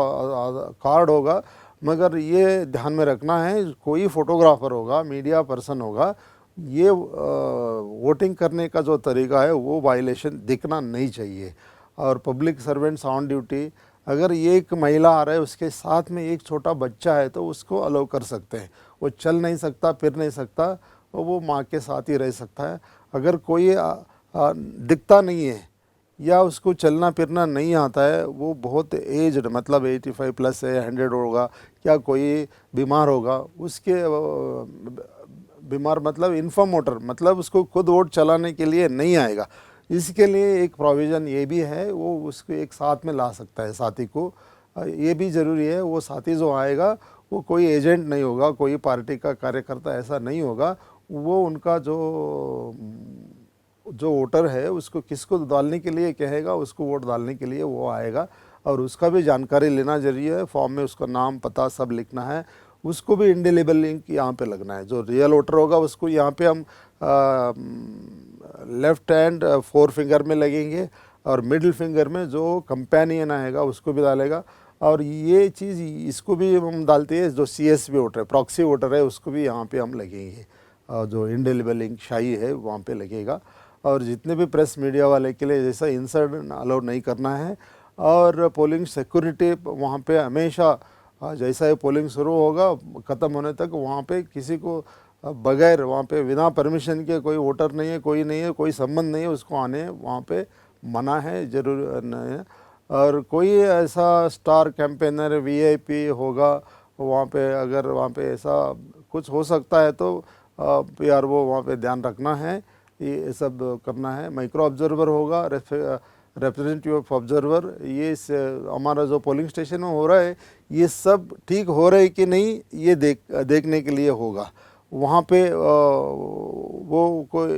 कार्ड होगा। मगर ये ध्यान में रखना है, कोई फोटोग्राफर होगा, मीडिया पर्सन होगा, ये वोटिंग करने का जो तरीका है वो वायलेशन दिखना नहीं चाहिए। और पब्लिक सर्वेंट्स ऑन ड्यूटी, अगर ये एक महिला आ रहा है, उसके साथ में एक छोटा बच्चा है, तो उसको अलाउ कर सकते हैं। वो चल नहीं सकता, फिर नहीं सकता, तो वो माँ के साथ ही रह सकता है। अगर कोई दिखता नहीं है या उसको चलना फिरना नहीं आता है, वो बहुत एज्ड, मतलब 85 प्लस है, 100 होगा, या कोई बीमार होगा, उसके बीमार मतलब इन्फर्म वोटर, मतलब उसको खुद वोट चलाने के लिए नहीं आएगा। इसके लिए एक प्रोविज़न ये भी है, वो उसको एक साथ में ला सकता है साथी को। ये भी ज़रूरी है, वो साथी जो आएगा वो कोई एजेंट नहीं होगा, कोई पार्टी का कार्यकर्ता ऐसा नहीं होगा। वो उनका जो वोटर है उसको किसको डालने के लिए कहेगा, उसको वोट डालने के लिए वो आएगा। और उसका भी जानकारी लेना जरूरी है, फॉर्म में उसका नाम पता सब लिखना है। उसको भी इंडेलिबल लिंक यहाँ पे लगना है। जो रियल वोटर होगा उसको यहाँ पे हम लेफ्ट हैंड 4 फिंगर में लगेंगे, और मिडिल फिंगर में जो कंपेनियन आएगा उसको भी डालेगा। और ये चीज़ इसको भी हम डालते हैं, जो CSV वोटर है, प्रॉक्सी वोटर है, उसको भी यहाँ पे हम लगेंगे। जो इंडेलिबल लिंक शाही है वहाँ पे लगेगा। और जितने भी प्रेस मीडिया वाले के लिए जैसा इंसर्ट अलाउ नहीं करना है। और पोलिंग सिक्योरिटी वहाँ पे हमेशा, जैसा ये पोलिंग शुरू होगा ख़त्म होने तक, वहाँ पे किसी को बगैर, वहाँ पे बिना परमिशन के कोई वोटर नहीं है, कोई नहीं है, कोई संबंध नहीं है, उसको आने वहाँ पे मना है, जरूर नहीं है। और कोई ऐसा स्टार कैंपेनर VIP होगा वहाँ पे, अगर वहाँ पे ऐसा कुछ हो सकता है तो PRO वहाँ पे ध्यान रखना है, ये सब करना है। माइक्रो ऑब्जर्वर होगा, रिप्रेजेंटेटिव ऑफ ऑब्जर्वर, ये हमारा जो पोलिंग स्टेशन में हो रहा है ये सब ठीक हो रहा है कि नहीं, ये देखने के लिए होगा। वहाँ पे वो कोई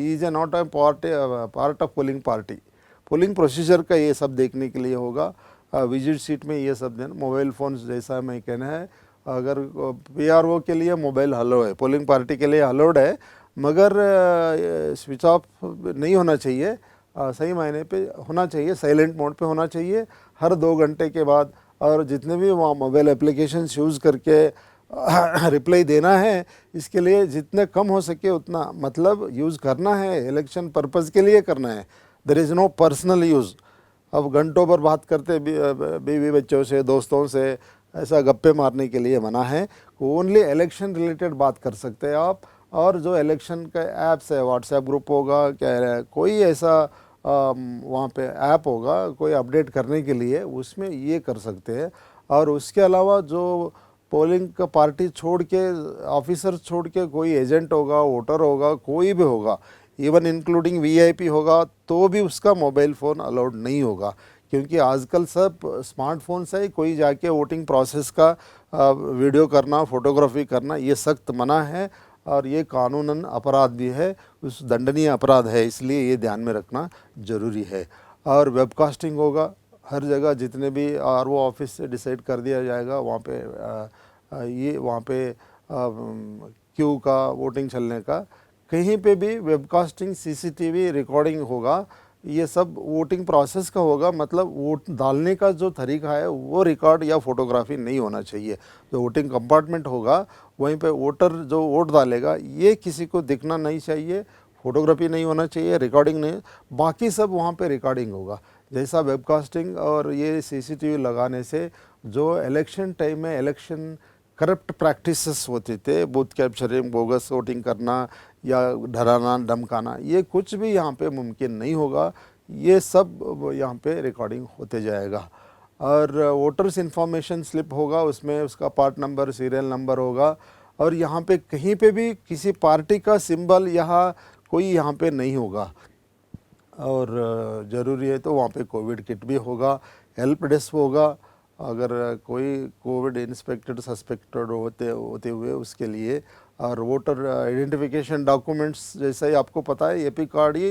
is a not a part of polling party, polling procedure का ये सब देखने के लिए होगा। विजिट सीट में ये सब देना, मोबाइल फ़ोन जैसा मैं कहना है, अगर PRO के लिए मोबाइल अलाउ है, पोलिंग पार्टी के लिए अलाउड है, मगर स्विच ऑफ नहीं होना चाहिए, सही मायने पे होना चाहिए, साइलेंट मोड पे होना चाहिए हर 2 घंटे के बाद। और जितने भी वहाँ मोबाइल एप्लीकेशंस यूज़ करके रिप्लाई देना है, इसके लिए जितने कम हो सके उतना मतलब यूज़ करना है, इलेक्शन पर्पज़ के लिए करना है। There is no personal use. अब घंटों पर बात करते बीवी बच्चों से, दोस्तों से, ऐसा गप्पे मारने के लिए मना है। ओनली इलेक्शन रिलेटेड बात कर सकते हैं आप। और जो इलेक्शन का ऐप्स है, व्हाट्सएप ग्रुप होगा, क्या कोई ऐसा वहाँ पे ऐप होगा कोई अपडेट करने के लिए, उसमें ये कर सकते हैं। और उसके अलावा जो पोलिंग का पार्टी छोड़ के, ऑफिसर छोड़ के कोई एजेंट होगा, वोटर होगा, कोई भी होगा, इवन इंक्लूडिंग VIP होगा, तो भी उसका मोबाइल फ़ोन अलाउड नहीं होगा। क्योंकि आजकल सब स्मार्टफोन से ही कोई जाके वोटिंग प्रोसेस का वीडियो करना, फोटोग्राफी करना, ये सख्त मना है। और ये कानूनन अपराध भी है, उस दंडनीय अपराध है, इसलिए ये ध्यान में रखना ज़रूरी है। और वेबकास्टिंग होगा हर जगह, जितने भी RO ऑफिस से डिसाइड कर दिया जाएगा वहाँ पे ये वहाँ पे क्यू का, वोटिंग चलने का, कहीं पे भी वेबकास्टिंग, CCTV रिकॉर्डिंग होगा। ये सब वोटिंग प्रोसेस का होगा, मतलब वोट डालने का जो तरीका है वो रिकॉर्ड या फोटोग्राफी नहीं होना चाहिए। जो वोटिंग कंपार्टमेंट होगा वहीं पे वोटर जो वोट डालेगा ये किसी को दिखना नहीं चाहिए, फोटोग्राफी नहीं होना चाहिए, रिकॉर्डिंग नहीं, बाकी सब वहाँ पे रिकॉर्डिंग होगा। जैसा वेबकास्टिंग और ये CCTV लगाने से जो इलेक्शन टाइम में इलेक्शन करप्ट प्रैक्टिसेस होते थे, बूथ कैप्चरिंग, बोगस वोटिंग करना या डराना धमकाना, ये कुछ भी यहाँ पे मुमकिन नहीं होगा। ये सब यहाँ पे रिकॉर्डिंग होते जाएगा। और वोटर्स इंफॉर्मेशन स्लिप होगा, उसमें उसका पार्ट नंबर, सीरियल नंबर होगा। और यहाँ पे कहीं पे भी किसी पार्टी का सिंबल यहाँ कोई यहाँ पे नहीं होगा। और ज़रूरी है तो वहाँ पे कोविड किट भी होगा, हेल्प डेस्क होगा, अगर कोई कोविड इंस्पेक्टेड सस्पेक्टेड होते हुए उसके लिए और वोटर आइडेंटिफिकेशन डॉक्यूमेंट्स, जैसा ही आपको पता है एपी कार्ड ही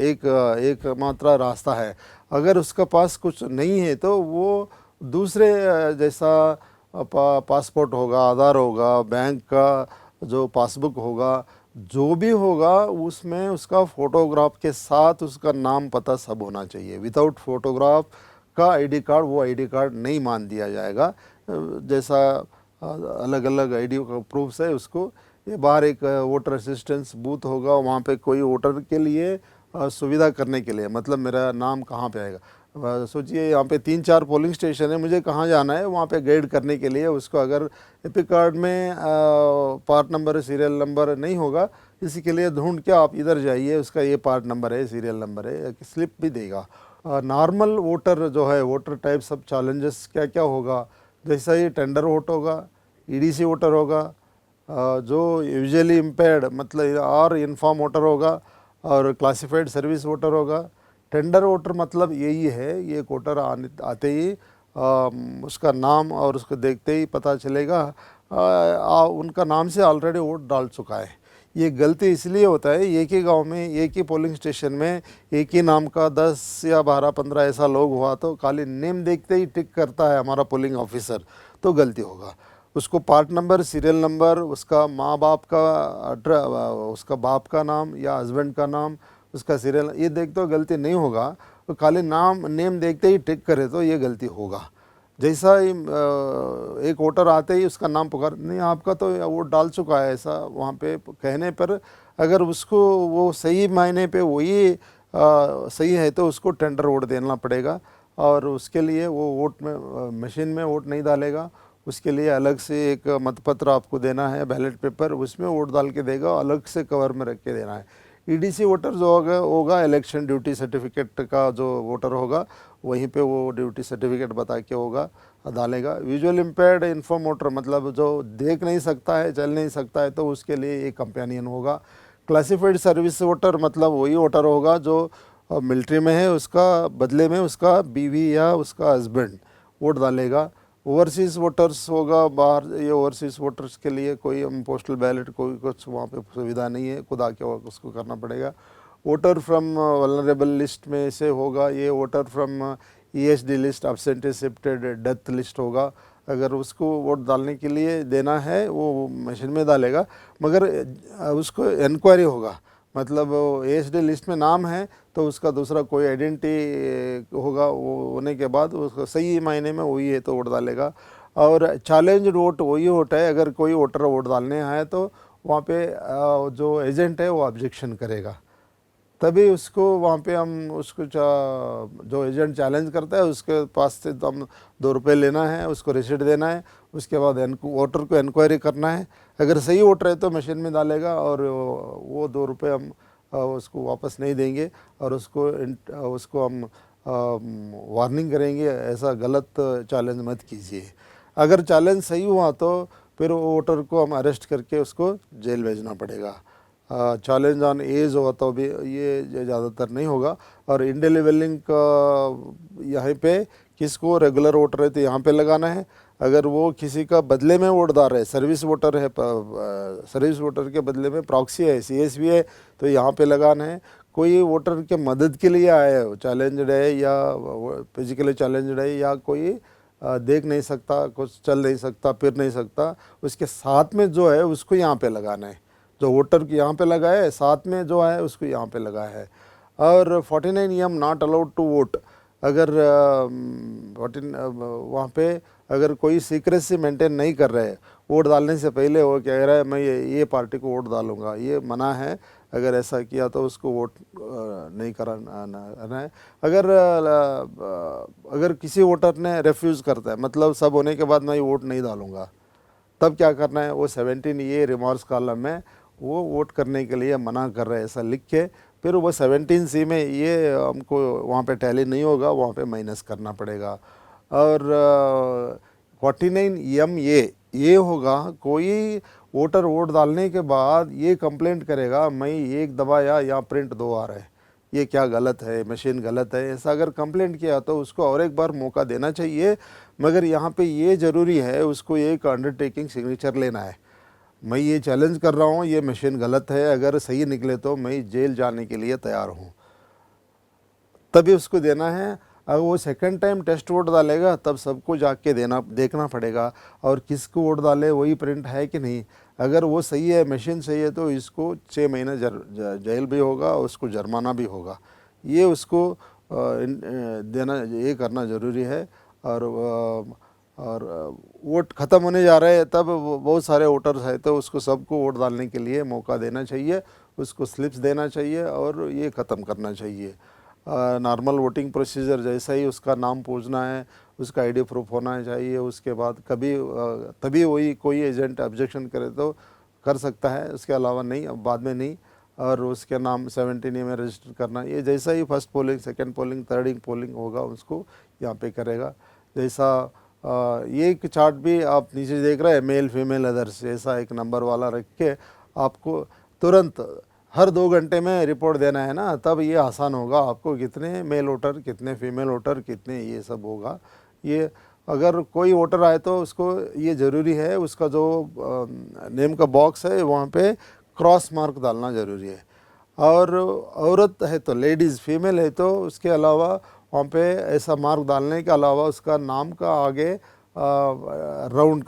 एक मात्र रास्ता है। अगर उसका पास कुछ नहीं है तो वो दूसरे जैसा पासपोर्ट होगा, आधार होगा, बैंक का जो पासबुक होगा, जो भी होगा उसमें उसका फ़ोटोग्राफ के साथ उसका नाम पता सब होना चाहिए। विदाउट फोटोग्राफ का आईडी कार्ड वो आईडी कार्ड नहीं मान दिया जाएगा। जैसा अलग अलग आईडी का प्रूफ्स है उसको, ये बाहर एक वोटर असिस्टेंस बूथ होगा, वहाँ पे कोई वोटर के लिए सुविधा करने के लिए, मतलब मेरा नाम कहाँ पे आएगा। सोचिए यहाँ पे 3-4 पोलिंग स्टेशन है, मुझे कहाँ जाना है, वहाँ पे गाइड करने के लिए उसको अगर एपिक कार्ड में पार्ट नंबर सीरियल नंबर नहीं होगा, इसी के लिए ढूंढ के आप इधर जाइए, उसका ये पार्ट नंबर है, सीरियल नंबर है, स्लिप भी देगा। नॉर्मल वोटर जो है, वोटर टाइप सब चैलेंजेस क्या क्या होगा, जैसा ही टेंडर वोट होगा, ईडीसी वोटर होगा, जो यूजुअली इम्पेयर्ड मतलब और इन्फॉर्म वोटर होगा, और क्लासिफाइड सर्विस वोटर होगा। टेंडर वोटर मतलब यही है, ये वोटर आते ही उसका नाम और उसको देखते ही पता चलेगा उनका नाम से ऑलरेडी वोट डाल चुका है। ये गलती इसलिए होता है, एक ही गांव में एक ही पोलिंग स्टेशन में एक ही नाम का 10 या 12-15 ऐसा लोग हुआ तो खाली नेम देखते ही टिक करता है हमारा पोलिंग ऑफिसर, तो गलती होगा। उसको पार्ट नंबर, सीरियल नंबर, उसका माँ बाप का उसका बाप का नाम या हस्बैंड का नाम, उसका सीरियल, ये देख तो गलती नहीं होगा। तो खाली नेम देखते ही टिक करे तो ये गलती होगा। जैसा ही एक वोटर आते ही उसका नाम पुकार, नहीं आपका तो वोट डाल चुका है, ऐसा वहाँ पे कहने पर अगर उसको वो सही मायने पे वही सही है तो उसको टेंडर वोट देना पड़ेगा, और उसके लिए वो वोट में मशीन में वोट नहीं डालेगा, उसके लिए अलग से एक मतपत्र आपको देना है, बैलेट पेपर, उसमें वोट डाल के देगा, अलग से कवर में रख के देना है। ईडीसी वोटर जो होगा इलेक्शन ड्यूटी सर्टिफिकेट का जो वोटर होगा, वहीं पे वो ड्यूटी सर्टिफिकेट बता के होगा डालेगा। विजुअल इम्पेयर्ड इन्फॉर्म वोटर मतलब जो देख नहीं सकता है, चल नहीं सकता है, तो उसके लिए एक कंपेनियन होगा। क्लासिफाइड सर्विस वोटर मतलब वही वोटर होगा जो मिलिट्री में है, उसका बदले में उसका बीवी या उसका हस्बैंड वोट डालेगा। ओवरसीज़ वोटर्स होगा बाहर, ये ओवरसीज़ वोटर्स के लिए कोई हम पोस्टल बैलेट कोई कुछ वहाँ पे सुविधा नहीं है, खुद आके उसको करना पड़ेगा। वोटर फ्रॉम वल्नरेबल लिस्ट में से होगा, ये वोटर फ्रॉम ईएसडी लिस्ट, एब्सेंटिसिप्टेड डेथ लिस्ट होगा। अगर उसको वोट डालने के लिए देना है वो मशीन में डालेगा, मगर उसको इंक्वायरी होगा, मतलब ईएसडी लिस्ट में नाम है तो उसका दूसरा कोई आइडेंटिटी होगा, वो होने के बाद उसको सही मायने में वही है तो वोट डालेगा। और चैलेंज वोट वही वोट है, अगर कोई वोटर वोट डालने आए तो वहाँ पे जो एजेंट है वो ऑब्जेक्शन करेगा, तभी उसको वहाँ पे हम उसको जो एजेंट चैलेंज करता है उसके पास से तो हम 2 रुपये लेना है, उसको रिसीट देना है, उसके बाद वोटर को इंक्वायरी करना है। अगर सही वोटर है तो मशीन में डालेगा, और वो 2 रुपये हम उसको वापस नहीं देंगे, और उसको हम वार्निंग करेंगे, ऐसा गलत चैलेंज मत कीजिए। अगर चैलेंज सही हुआ तो फिर वोटर को हम अरेस्ट करके उसको जेल भेजना पड़ेगा। चैलेंज ऑन एज हुआ तो भी ये ज़्यादातर नहीं होगा। और इंडेलिवेलिंग का यहाँ पे किसको रेगुलर वोटर है तो यहाँ पे लगाना है, अगर वो किसी का बदले में वोट डाल रहे है, सर्विस वोटर है, सर्विस वोटर के बदले में प्रॉक्सी है, सीएसवी है, तो यहाँ पे लगाना है। कोई वोटर के मदद के लिए आया है, चैलेंज्ड है या फिजिकली चैलेंज्ड है, या कोई देख नहीं सकता, कुछ चल नहीं सकता, फिर नहीं सकता, उसके साथ में जो है उसको यहाँ पे लगाना है। जो वोटर की यहाँ पे लगा है साथ में जो है उसको यहाँ पे लगा है। और 49 नॉट अलाउड टू वोट, अगर 14 वहाँ पे अगर कोई सीक्रेसी मेंटेन नहीं कर रहे है, वोट डालने से पहले वो कह रहा है मैं ये पार्टी को वोट डालूंगा, ये मना है। अगर ऐसा किया तो उसको वोट नहीं कराना है। अगर किसी वोटर ने रिफ्यूज़ करता है, मतलब सब होने के बाद मैं वोट नहीं डालूंगा, तब क्या करना है, वो 17 ये रिमार्क्स कॉलम में वो वोट करने के लिए मना कर रहे हैं ऐसा लिख के, फिर वो 17C में ये हमको वहाँ पे टैली नहीं होगा, वहाँ पे माइनस करना पड़ेगा। और 49M ये होगा, कोई वोटर वोट डालने के बाद ये कंप्लेंट करेगा मैं एक दबाया या प्रिंट 2 आ रहा है, ये क्या गलत है, मशीन गलत है, ऐसा अगर कंप्लेंट किया तो उसको और एक बार मौका देना चाहिए। मगर यहाँ पे ये ज़रूरी है उसको एक अंडरटेकिंग सिग्नेचर लेना है। मैं ये चैलेंज कर रहा हूँ, ये मशीन गलत है, अगर सही निकले तो मैं जेल जाने के लिए तैयार हूँ, तभी उसको देना है। अगर वो सेकंड टाइम टेस्ट वोट डालेगा तब सबको जाके देखना पड़ेगा और किसको वोट डाले वही प्रिंट है कि नहीं। अगर वो सही है, मशीन सही है, तो इसको 6 महीने जेल भी होगा, उसको जुर्माना भी होगा। ये उसको देना, ये करना ज़रूरी है। और वोट ख़त्म होने जा रहे हैं, तब बहुत सारे वोटर्स हैं, तो उसको सबको वोट डालने के लिए मौका देना चाहिए, उसको स्लिप्स देना चाहिए और ये ख़त्म करना चाहिए। नॉर्मल वोटिंग प्रोसीजर जैसा ही उसका नाम पूछना है, उसका आईडी प्रूफ होना चाहिए। उसके बाद कभी तभी वही कोई एजेंट ऑब्जेक्शन करे तो कर सकता है, उसके अलावा नहीं, अब बाद में नहीं। और उसके नाम 17A में रजिस्टर करना, ये जैसा ही first polling, second polling, third polling होगा उसको यहाँ पे करेगा। जैसा ये एक चार्ट भी आप नीचे देख रहे हैं, मेल फीमेल अदर्स, ऐसा एक नंबर वाला रख के आपको तुरंत हर 2 घंटे में रिपोर्ट देना है ना, तब ये आसान होगा आपको, कितने मेल वोटर, कितने फीमेल वोटर, कितने, ये सब होगा। ये अगर कोई वोटर आए तो उसको ये ज़रूरी है, उसका जो नेम का बॉक्स है वहाँ पे क्रॉस मार्क डालना ज़रूरी है। और औरत है तो, लेडीज़ फीमेल है तो उसके अलावा वहाँ पे ऐसा मार्क डालने के अलावा उसका नाम का आगे राउंड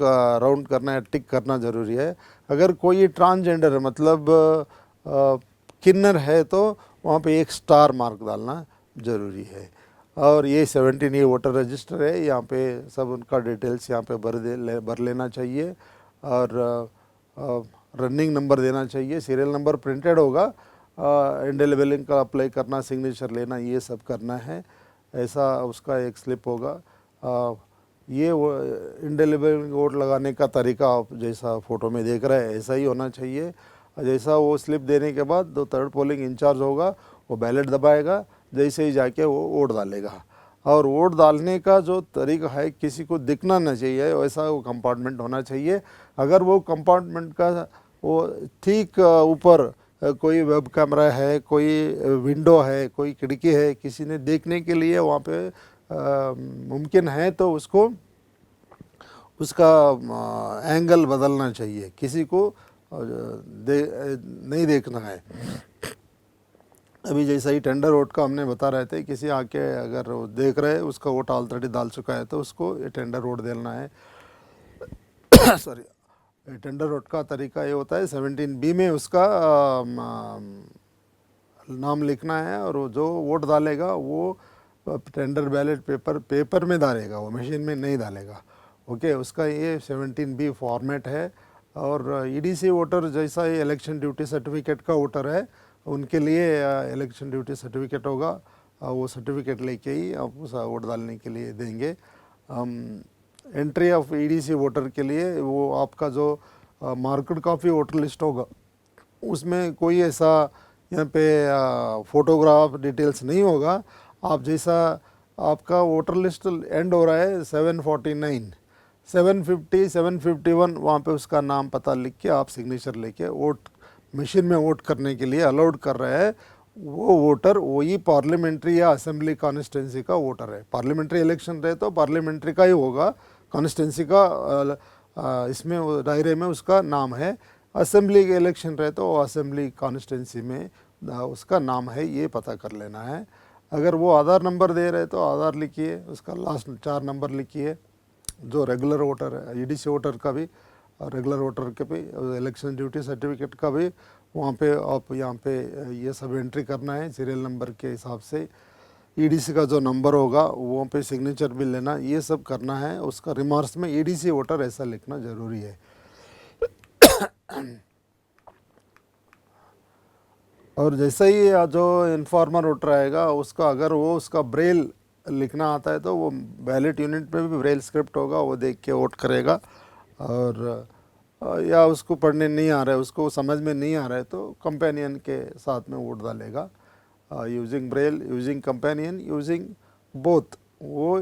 करना है, टिक करना ज़रूरी है। अगर कोई ट्रांसजेंडर है, मतलब किन्नर है, तो वहाँ पे एक स्टार मार्क डालना ज़रूरी है। और ये 17A वोटर रजिस्टर है, यहाँ पे सब उनका डिटेल्स यहाँ पे भर लेना चाहिए। और रनिंग नंबर देना चाहिए, सीरियल नंबर प्रिंटेड होगा, इंडेलिबल का अप्लाई करना, सिग्नेचर लेना, ये सब करना है। ऐसा उसका एक स्लिप होगा। ये इंडेलिबल वोट लगाने का तरीका आप जैसा फ़ोटो में देख रहे हैं ऐसा ही होना चाहिए। जैसा वो स्लिप देने के बाद जो थर्ड पोलिंग इंचार्ज होगा वो बैलेट दबाएगा, जैसे ही जाके वो वोट डालेगा। और वोट डालने का जो तरीका है, किसी को दिखना नहीं चाहिए, वैसा वो कंपार्टमेंट होना चाहिए। अगर वो कंपार्टमेंट का वो ठीक ऊपर कोई वेब कैमरा है, कोई विंडो है, कोई खिड़की है, किसी ने देखने के लिए वहाँ पे मुमकिन है तो उसको उसका एंगल बदलना चाहिए, किसी को नहीं देखना है। अभी जैसा ही टेंडर वोट का हमने बता रहे थे, किसी आके अगर वो देख रहे उसका वोट ऑलरेडी डाल चुका है तो उसको ये टेंडर वोट देना है। सॉरी, टेंडर वोट का तरीका ये होता है, 17B में उसका नाम लिखना है और जो वोट डालेगा वो टेंडर बैलेट पेपर में डालेगा, वो मशीन में नहीं डालेगा। ओके, उसका ये 17B फॉर्मेट है। और EDC वोटर जैसा ये इलेक्शन ड्यूटी सर्टिफिकेट का वोटर है, उनके लिए इलेक्शन ड्यूटी सर्टिफिकेट होगा, वो सर्टिफिकेट लेके ही आप वोट डालने के लिए देंगे। एंट्री ऑफ EDC वोटर के लिए वो आपका जो मार्केट कॉपी वोटर लिस्ट होगा, उसमें कोई ऐसा यहाँ पे फ़ोटोग्राफ डिटेल्स नहीं होगा। आप जैसा आपका वोटर लिस्ट एंड हो रहा है 749, 750, 751, वहाँ पे उसका नाम पता लिख के आप सिग्नेचर लेके वोट मशीन में वोट करने के लिए अलाउड कर रहे हैं। वो वोटर वही पार्लियामेंट्री या असेंबली कॉन्स्टिट्यूंसी का वोटर है। पार्लियामेंट्री इलेक्शन रहे तो पार्लियामेंट्री का ही होगा, कॉन्स्टिट्यूंसी का इसमें दायरे में उसका नाम है। असेंबली के इलेक्शन रहे तो असेंबली कॉन्स्टिट्यूंसी में उसका नाम है, ये पता कर लेना है। अगर वो आधार नंबर दे रहे तो आधार लिखिए, उसका लास्ट 4 नंबर लिखिए। जो रेगुलर वोटर है, EDC वोटर का भी और रेगुलर वोटर के भी, इलेक्शन ड्यूटी सर्टिफिकेट का भी, वहाँ पे आप यहाँ पे ये सब एंट्री करना है सीरियल नंबर के हिसाब से। EDC का जो नंबर होगा वहाँ पे सिग्नेचर भी लेना, ये सब करना है। उसका रिमार्क्स में EDC वोटर ऐसा लिखना ज़रूरी है। और जैसे ही जो इन्फॉर्मर वोटर आएगा उसका, अगर वो उसका ब्रेल लिखना आता है तो वो बैलेट यूनिट में भी ब्रेल स्क्रिप्ट होगा, वो देख के वोट करेगा। और या उसको पढ़ने नहीं आ रहा है, उसको समझ में नहीं आ रहा है तो कंपेनियन के साथ में वोट डालेगा। Using Braille, using companion, using both. वो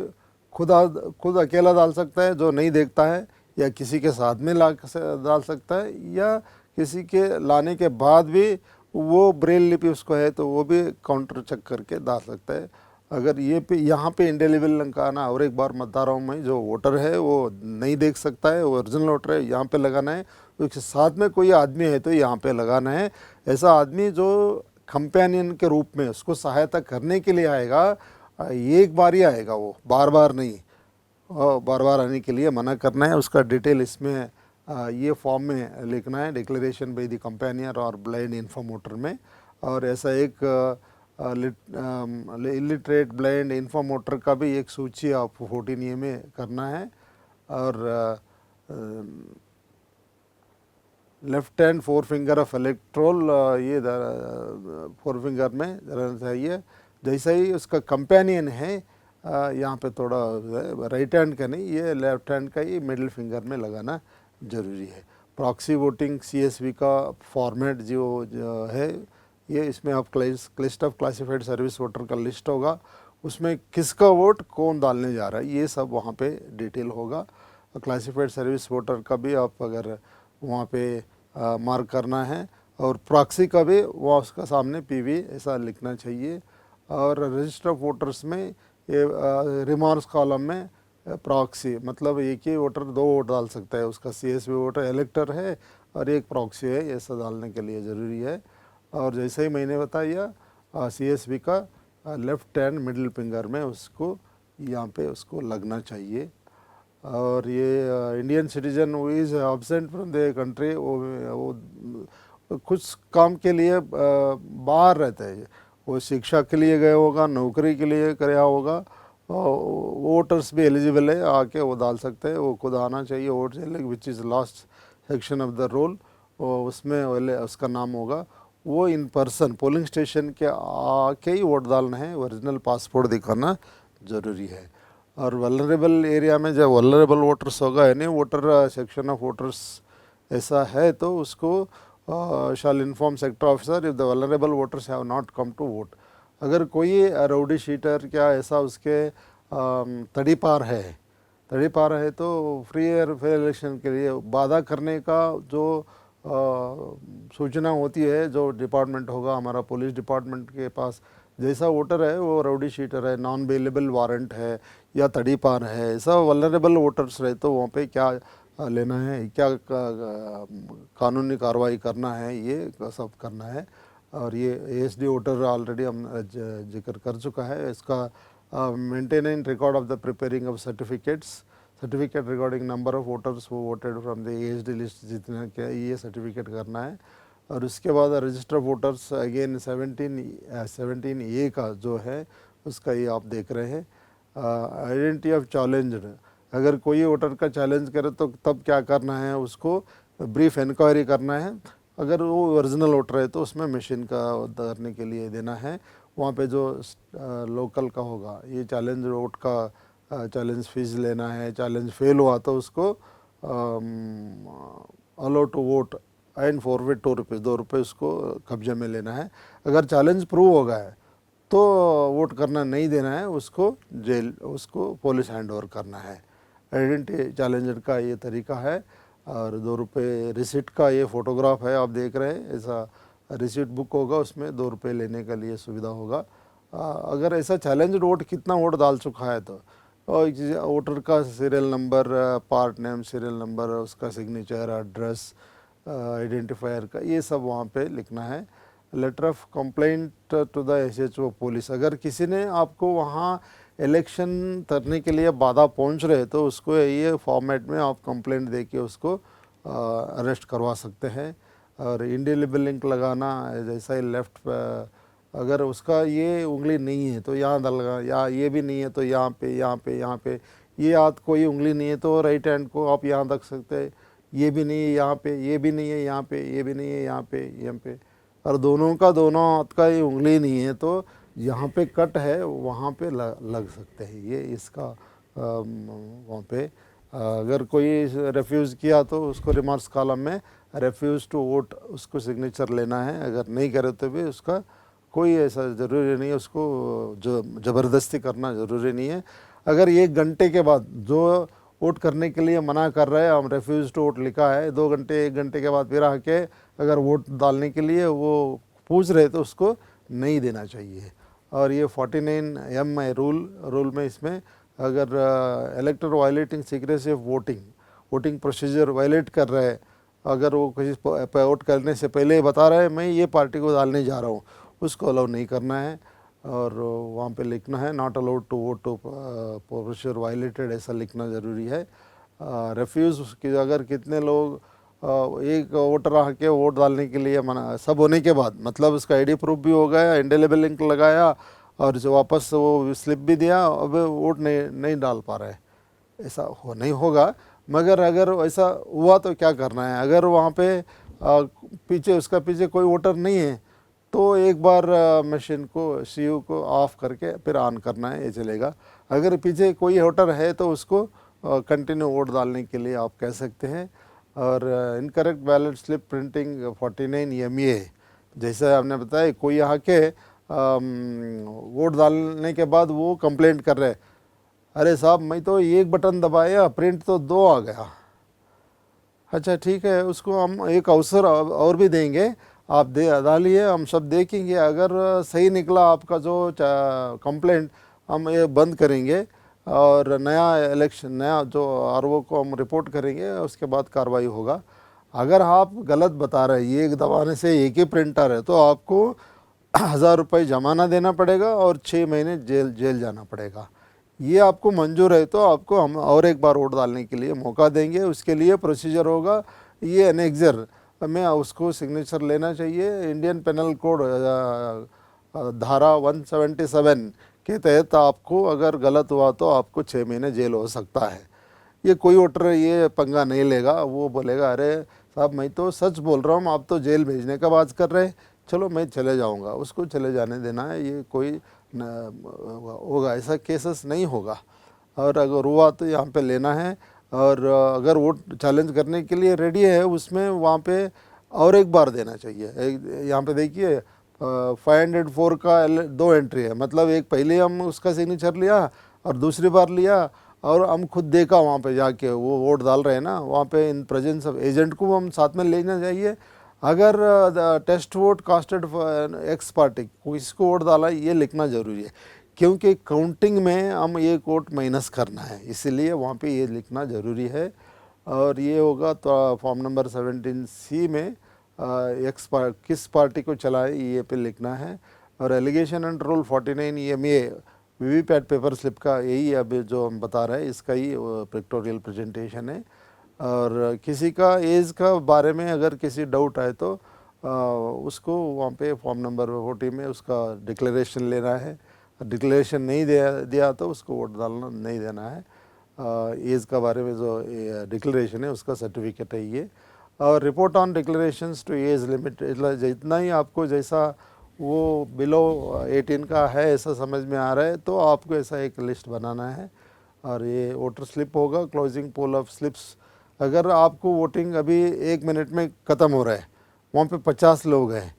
खुद अकेला डाल सकता है जो नहीं देखता है, या किसी के साथ में डाल सकता है, या किसी के लाने के बाद भी वो ब्रेल लिपि उसको है तो वो भी काउंटर चेक करके डाल सकता है। अगर ये पे यहाँ पे इंडेलिबल लगाना, और एक बार बता रहा हूँ मैं, जो वोटर है वो नहीं देख सकता है, वो ओरिजिनल वोटर है, यहाँ पे लगाना है, उसके साथ में कोई आदमी है तो यहाँ पे लगाना है। ऐसा आदमी जो कंपेनियन के रूप में उसको सहायता करने के लिए आएगा, एक बार ही आएगा, वो बार बार नहीं, बार बार आने के लिए मना करना है। उसका डिटेल इसमें ये फॉर्म में लिखना है, डिक्लेरेशन बाय द कंपेनियन और ब्लाइंड इन्फॉर्मेटर में। और ऐसा एक इलिटरेट ब्लाइंड इन्फॉर्मेटर का भी एक सूची आप 14A में करना है। और left hand 4 finger of electoral ये 4 फिंगर में रहना चाहिए। जैसा ही उसका कंपेनियन है यहाँ पे थोड़ा राइट हैंड का नहीं, ये लेफ्ट हैंड का ही मिडिल फिंगर में लगाना ज़रूरी है। प्रॉक्सी वोटिंग CSV का फॉर्मेट जो है ये, इसमें आप list of classified service voter का लिस्ट होगा, उसमें किसका वोट कौन डालने जा रहा है ये सब वहाँ पे डिटेल होगा। क्लासिफाइड सर्विस वोटर का भी आप अगर वहाँ पे मार्क करना है, और प्रॉक्सी का भी वहाँ उसका सामने PV ऐसा लिखना चाहिए। और रजिस्टर ऑफ वोटर्स में ये रिमार्क्स कॉलम में प्रॉक्सी मतलब एक ही वोटर 2 वोट डाल सकता है, उसका CSV वोटर इलेक्टर है और एक प्रॉक्सी है, ऐसा डालने के लिए ज़रूरी है। और जैसे ही मैंने बताया CSV का लेफ्ट हैंड मिडिल फिंगर में उसको यहाँ पे उसको लगना चाहिए। और ये Indian citizen who is absent from the country, वो कुछ काम के लिए बाहर रहता है, वो शिक्षा के लिए गया होगा, नौकरी के लिए गया होगा, वोटर्स भी एलिजिबल है, आके वो डाल सकते हैं। वो खुद आना चाहिए vote which is last section of the roll, उसमें उसका नाम होगा। वो इन पर्सन पोलिंग स्टेशन के आके ही वोट डालना है, ओरिजिनल पासपोर्ट दिखाना ज़रूरी है। और वल्नरेबल एरिया में जब वल्नरेबल वोटर्स होगा, यानी वोटर सेक्शन ऑफ वोटर्स ऐसा है, तो उसको shall inform sector officer if the vulnerable voters have not come to vote. अगर कोई राउडी शीटर क्या ऐसा उसके तड़ीपार है तो फ्री एयर फेयर इलेक्शन के लिए बाधा करने का जो सूचना होती है, जो डिपार्टमेंट होगा हमारा पुलिस डिपार्टमेंट के पास, जैसा वोटर है वो राउडी शीटर है, नॉन अवेलेबल वारंट है या तड़ीपार है, ऐसा वल्नरेबल वोटर्स रहे तो वहाँ पे क्या लेना है, क्या कानूनी कार्रवाई करना है, ये सब करना है। और ये ASD वोटर ऑलरेडी हम जिक्र कर चुका है। इसका maintaining record of the preparing of certificate regarding number of voters who voted from the ASD list जितना क्या ये सर्टिफिकेट करना है। और उसके बाद रजिस्टर वोटर्स अगेन 17A का जो है उसका ये आप देख रहे हैं। आइडेंटिटी ऑफ चैलेंज्ड, अगर कोई वोटर का चैलेंज करे तो तब क्या करना है, उसको ब्रीफ इंक्वायरी करना है। अगर वो ओरिजिनल वोटर है तो उसमें मशीन का करने के लिए देना है। वहाँ पे जो लोकल का होगा ये चैलेंज वोट का चैलेंज फीस लेना है। चैलेंज फेल हुआ तो उसको अलो टू वोट एंड फॉरवर्ड ₹2 उसको कब्जे में लेना है। अगर चैलेंज प्रूव हो गया है तो वोट करना नहीं देना है, उसको जेल उसको पुलिस हैंड ओवर करना है। आइडेंटिटी चैलेंजर का ये तरीका है। और ₹2 रिसिट का ये फ़ोटोग्राफ है, आप देख रहे हैं, ऐसा रिसिट बुक होगा, उसमें ₹2 लेने के लिए सुविधा होगा। अगर ऐसा चैलेंज वोट कितना वोट डाल चुका है तो वोटर का serial number, part name, serial number, उसका सिग्नेचर, एड्रेस, आइडेंटिफायर का ये सब वहाँ पे लिखना है। Letter of complaint to the SHO police, अगर किसी ने आपको वहाँ इलेक्शन करने के लिए बाधा पहुंच रहे तो उसको ये फॉर्मेट में आप कंप्लेंट दे के उसको अरेस्ट करवा सकते हैं। और इंडिलिबल लिंक लगाना, जैसा ही लेफ्ट अगर उसका ये उंगली नहीं है तो यहाँ लगा, या ये भी नहीं है तो यहाँ पे ये हाथ कोई उंगली नहीं है तो राइट हैंड को आप यहाँ रख सकते हैं। ये भी नहीं है यहाँ पे, ये भी नहीं है यहाँ पे, ये भी नहीं है यहाँ पे, और दोनों हाथ का ये उंगली नहीं है तो यहाँ पे कट है वहाँ पे लग सकते हैं। ये इसका वहाँ पे अगर कोई रेफ्यूज़ किया तो उसको रिमार्क्स कॉलम में रेफ्यूज़ टू वोट उसको सिग्नेचर लेना है। अगर नहीं करे तो भी उसका कोई ऐसा ज़रूरी नहीं है, उसको जो ज़बरदस्ती करना ज़रूरी नहीं है। अगर 1 घंटे के बाद जो वोट करने के लिए मना कर रहा है, हम रेफ्यूज़ टू वोट लिखा है, 2 घंटे 1 घंटे के बाद फिर आके अगर वोट डालने के लिए वो पूछ रहे तो उसको नहीं देना चाहिए। और ये 49M रूल में इसमें अगर elector violating secrecy of voting procedure violate कर रहा है अगर वो किसी पे आउट करने से पहले ही बता रहा है मैं ये पार्टी को डालने जा रहा हूँ, उसको अलाउ नहीं करना है। और वहाँ पे लिखना है not allowed to vote to procedure violated, ऐसा लिखना ज़रूरी है। रेफ्यूज़ कि अगर कितने लोग एक वोटर आके वोट डालने के लिए मना, सब होने के बाद मतलब उसका आईडी प्रूफ भी हो गया, इंडेलेबल लिंक लगाया और जो वापस वो स्लिप भी दिया, अब वोट नहीं डाल पा रहे, ऐसा नहीं होगा। मगर अगर ऐसा हुआ तो क्या करना है, अगर वहाँ पे पीछे उसका पीछे कोई वोटर नहीं है तो एक बार मशीन को सीयू को ऑफ करके फिर ऑन करना है, ये चलेगा। अगर पीछे कोई वोटर है तो उसको कंटिन्यू वोट डालने के लिए आप कह सकते हैं। और incorrect ballot slip printing 49 MA, जैसे आपने बताया कोई यहाँ के वोट डालने के बाद वो कंप्लेंट कर रहे, अरे साहब मैं तो एक बटन दबाया प्रिंट तो 2 आ गया। अच्छा ठीक है, उसको हम एक अवसर और भी देंगे, आप डालिए, हम सब देखेंगे। अगर सही निकला आपका जो कंप्लेंट, हम ये बंद करेंगे और नया जो आरओ को हम रिपोर्ट करेंगे, उसके बाद कार्रवाई होगा। अगर आप गलत बता रहे हैं, एक दबाने से एक ही प्रिंटर है, तो आपको 1000 रुपये जमाना देना पड़ेगा और 6 महीने जेल जाना पड़ेगा। ये आपको मंजूर है तो आपको हम और एक बार वोट डालने के लिए मौका देंगे। उसके लिए प्रोसीजर होगा, ये एनेक्जर में उसको सिग्नेचर लेना चाहिए। इंडियन पेनल कोड धारा 177 के तहत आपको अगर गलत हुआ तो आपको 6 महीने जेल हो सकता है। ये कोई वोटर ये पंगा नहीं लेगा, वो बोलेगा अरे साहब मैं तो सच बोल रहा हूँ, आप तो जेल भेजने का बात कर रहे हैं, चलो मैं चले जाऊँगा, उसको चले जाने देना है। ये कोई होगा, ऐसा केसेस नहीं होगा। और अगर हुआ तो यहाँ पे लेना है। और अगर वोट चैलेंज करने के लिए रेडी है, उसमें वहाँ पे और एक बार देना चाहिए। यहाँ पे देखिए 504 का 2 एंट्री है, मतलब एक पहले हम उसका सिग्नेचर लिया और दूसरी बार लिया और हम खुद देखा वहाँ पे जाके वो वोट डाल रहे हैं ना, वहाँ पे इन प्रेजेंस ऑफ एजेंट को हम साथ में लेना चाहिए। अगर test vote casted X party किसको वोट डाला, ये लिखना ज़रूरी है, क्योंकि काउंटिंग में हम एक वोट माइनस करना है, इसीलिए वहाँ पे ये लिखना ज़रूरी है। और ये होगा तो फॉर्म नंबर 17C में किस पार्टी को चलाए ये पे लिखना है। और allegation and rule 49 EMA VVPAT paper slip का यही अभी जो हम बता रहे हैं, इसका ही पिक्टोरियल प्रेजेंटेशन है। और किसी का एज का बारे में अगर किसी डाउट आए तो उसको वहाँ पे फॉर्म नंबर 40 में उसका डिक्लेरेशन लेना है। डिक्लेरेशन नहीं दिया तो उसको वोट डालना नहीं देना है। एज का बारे में जो डिक्लेरेशन है उसका सर्टिफिकेट है ये। और report on declarations to age limit, जितना ही आपको जैसा वो बिलो 18 का है ऐसा समझ में आ रहा है तो आपको ऐसा एक लिस्ट बनाना है। और ये वोटर स्लिप होगा, क्लोजिंग पोल ऑफ स्लिप्स। अगर आपको वोटिंग अभी 1 मिनट में ख़त्म हो रहा है, वहाँ पे 50 लोग हैं,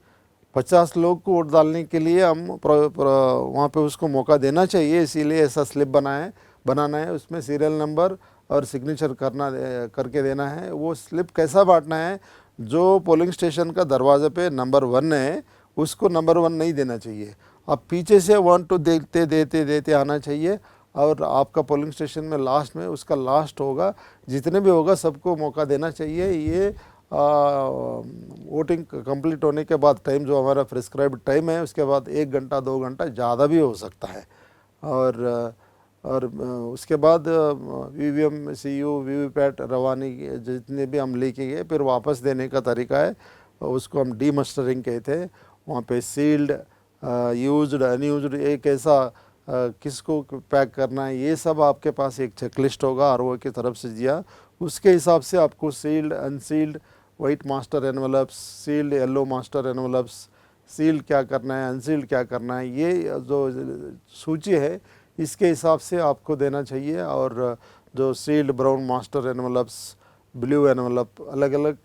50 लोग को वोट डालने के लिए हम वहाँ पे उसको मौका देना चाहिए, इसीलिए ऐसा स्लिप बनाना है। उसमें सीरियल नंबर और सिग्नेचर करके देना है। वो स्लिप कैसा बांटना है, जो पोलिंग स्टेशन का दरवाजे पे नंबर 1 है उसको नंबर 1 नहीं देना चाहिए, आप पीछे से 1 2 देते आना चाहिए। और आपका पोलिंग स्टेशन में लास्ट में उसका लास्ट होगा, जितने भी होगा सबको मौका देना चाहिए। ये वोटिंग कंप्लीट होने के बाद टाइम जो हमारा प्रिस्क्राइब्ड टाइम है, उसके बाद 1 घंटा 2 घंटा ज़्यादा भी हो सकता है। और उसके बाद वीवीएम सीयू वीवीपैट रवानी जितने भी हम लेके गए फिर वापस देने का तरीका है, उसको हम डीमस्टरिंग कहते हैं। वहाँ पे सील्ड, यूज्ड, अनयूज्ड, एक ऐसा किसको पैक करना है, ये सब आपके पास एक चेकलिस्ट होगा आरओ की तरफ से दिया। उसके हिसाब से आपको sealed, unsealed, white master envelopes, sealed yellow master envelopes, sealed क्या करना है, अनसील्ड क्या करना है, ये जो सूची है इसके हिसाब से आपको देना चाहिए। और जो sealed brown master envelopes, blue envelope, अलग अलग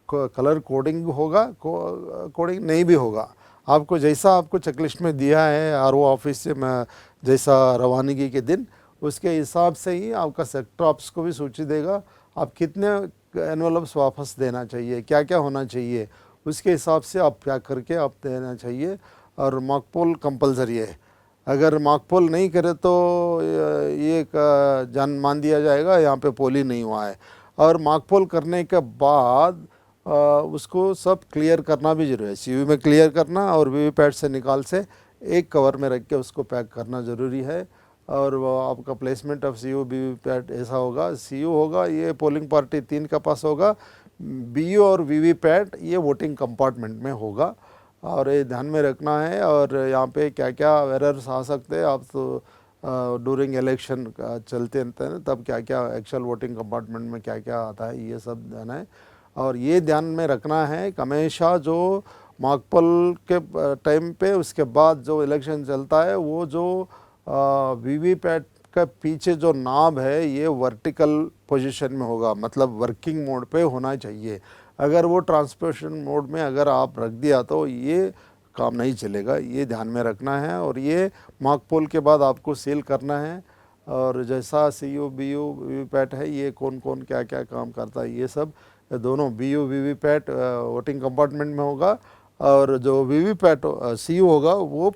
कलर कोडिंग होगा, कोडिंग नहीं भी होगा। आपको जैसा आपको चेकलिस्ट में दिया है आरओ ऑफिस से जैसा रवानगी के दिन, उसके हिसाब से ही आपका सेक्टर ऑप्स को भी सूची देगा आप कितने एनवलप्स वापस देना चाहिए, क्या क्या होना चाहिए, उसके हिसाब से आप क्या करके आप देना चाहिए। और मॉक पोल कंपलसरी है, अगर मॉक पोल नहीं करे तो ये मान दिया जाएगा यहाँ पे पोल ही नहीं हुआ है। और मॉक पोल करने के बाद उसको सब क्लियर करना भी जरूरी है। सीयू में क्लियर करना और वीवीपैट से निकाल से एक कवर में रख के उसको पैक करना ज़रूरी है। और वो आपका प्लेसमेंट ऑफ सीयू वीवीपैट ऐसा होगा, सीयू होगा ये पोलिंग पार्टी 3 का पास होगा, बीयू और वीवीपैट ये वोटिंग कंपार्टमेंट में होगा। और ये ध्यान में रखना है। और यहाँ पे क्या क्या एरर्स आ सकते हैं, आप तो ड्यूरिंग इलेक्शन चलते रहते हैं तब क्या क्या एक्चुअल वोटिंग कंपार्टमेंट में क्या क्या आता है, ये सब ध्यान है। और ये ध्यान में रखना है कि हमेशा जो मॉकपोल के टाइम पे उसके बाद जो इलेक्शन चलता है वो जो वीवीपैट का पीछे जो नाब है ये वर्टिकल पोजीशन में होगा, मतलब वर्किंग मोड पे होना चाहिए। अगर वो ट्रांसमिशन मोड में अगर आप रख दिया तो ये काम नहीं चलेगा, ये ध्यान में रखना है। और ये मॉकपोल के बाद आपको सील करना है। और जैसा सीयू बीयू वीवीपैट है ये कौन कौन क्या क्या काम करता है, ये सब दोनों बीयू वीवीपैट वोटिंग कंपार्टमेंट में होगा। और जो वीवीपैट सीयू होगा वो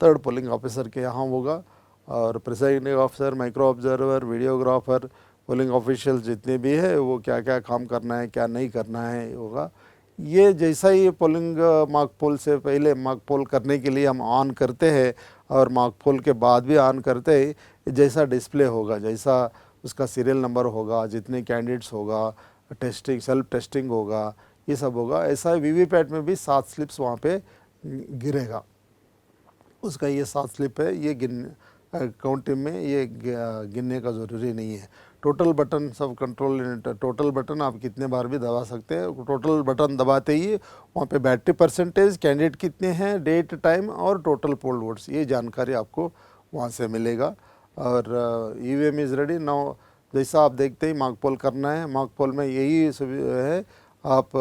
थर्ड पोलिंग ऑफिसर के यहाँ होगा। और presiding officer, micro observer, videographer, polling official जितने भी है वो क्या क्या काम करना है क्या नहीं करना है होगा। ये जैसा ही पोलिंग मॉकपोल से पहले मॉकपोल करने के लिए हम ऑन करते हैं और मॉकपोल के बाद भी ऑन करते हैं, जैसा डिस्प्ले होगा, जैसा उसका सीरियल नंबर होगा, जितने कैंडिडेट्स होगा, टेस्टिंग सेल्फ टेस्टिंग होगा, ये सब होगा। ऐसा वीवीपैट में भी 7 स्लिप्स वहाँ पे गिरेगा। उसका ये 7 स्लिप है, ये काउंटिंग में ये गिनने का ज़रूरी नहीं है। टोटल बटन सब कंट्रोल यूनिट, टोटल बटन आप कितने बार भी दबा सकते हैं। टोटल बटन दबाते ही वहाँ पे बैटरी परसेंटेज, कैंडिडेट कितने हैं, डेट टाइम और टोटल पोल वोट्स, ये जानकारी आपको वहाँ से मिलेगा। और ईवीएम इज़ रेडी नाउ। जैसा आप देखते ही मॉकपोल करना है, मॉकपोल में यही है, आप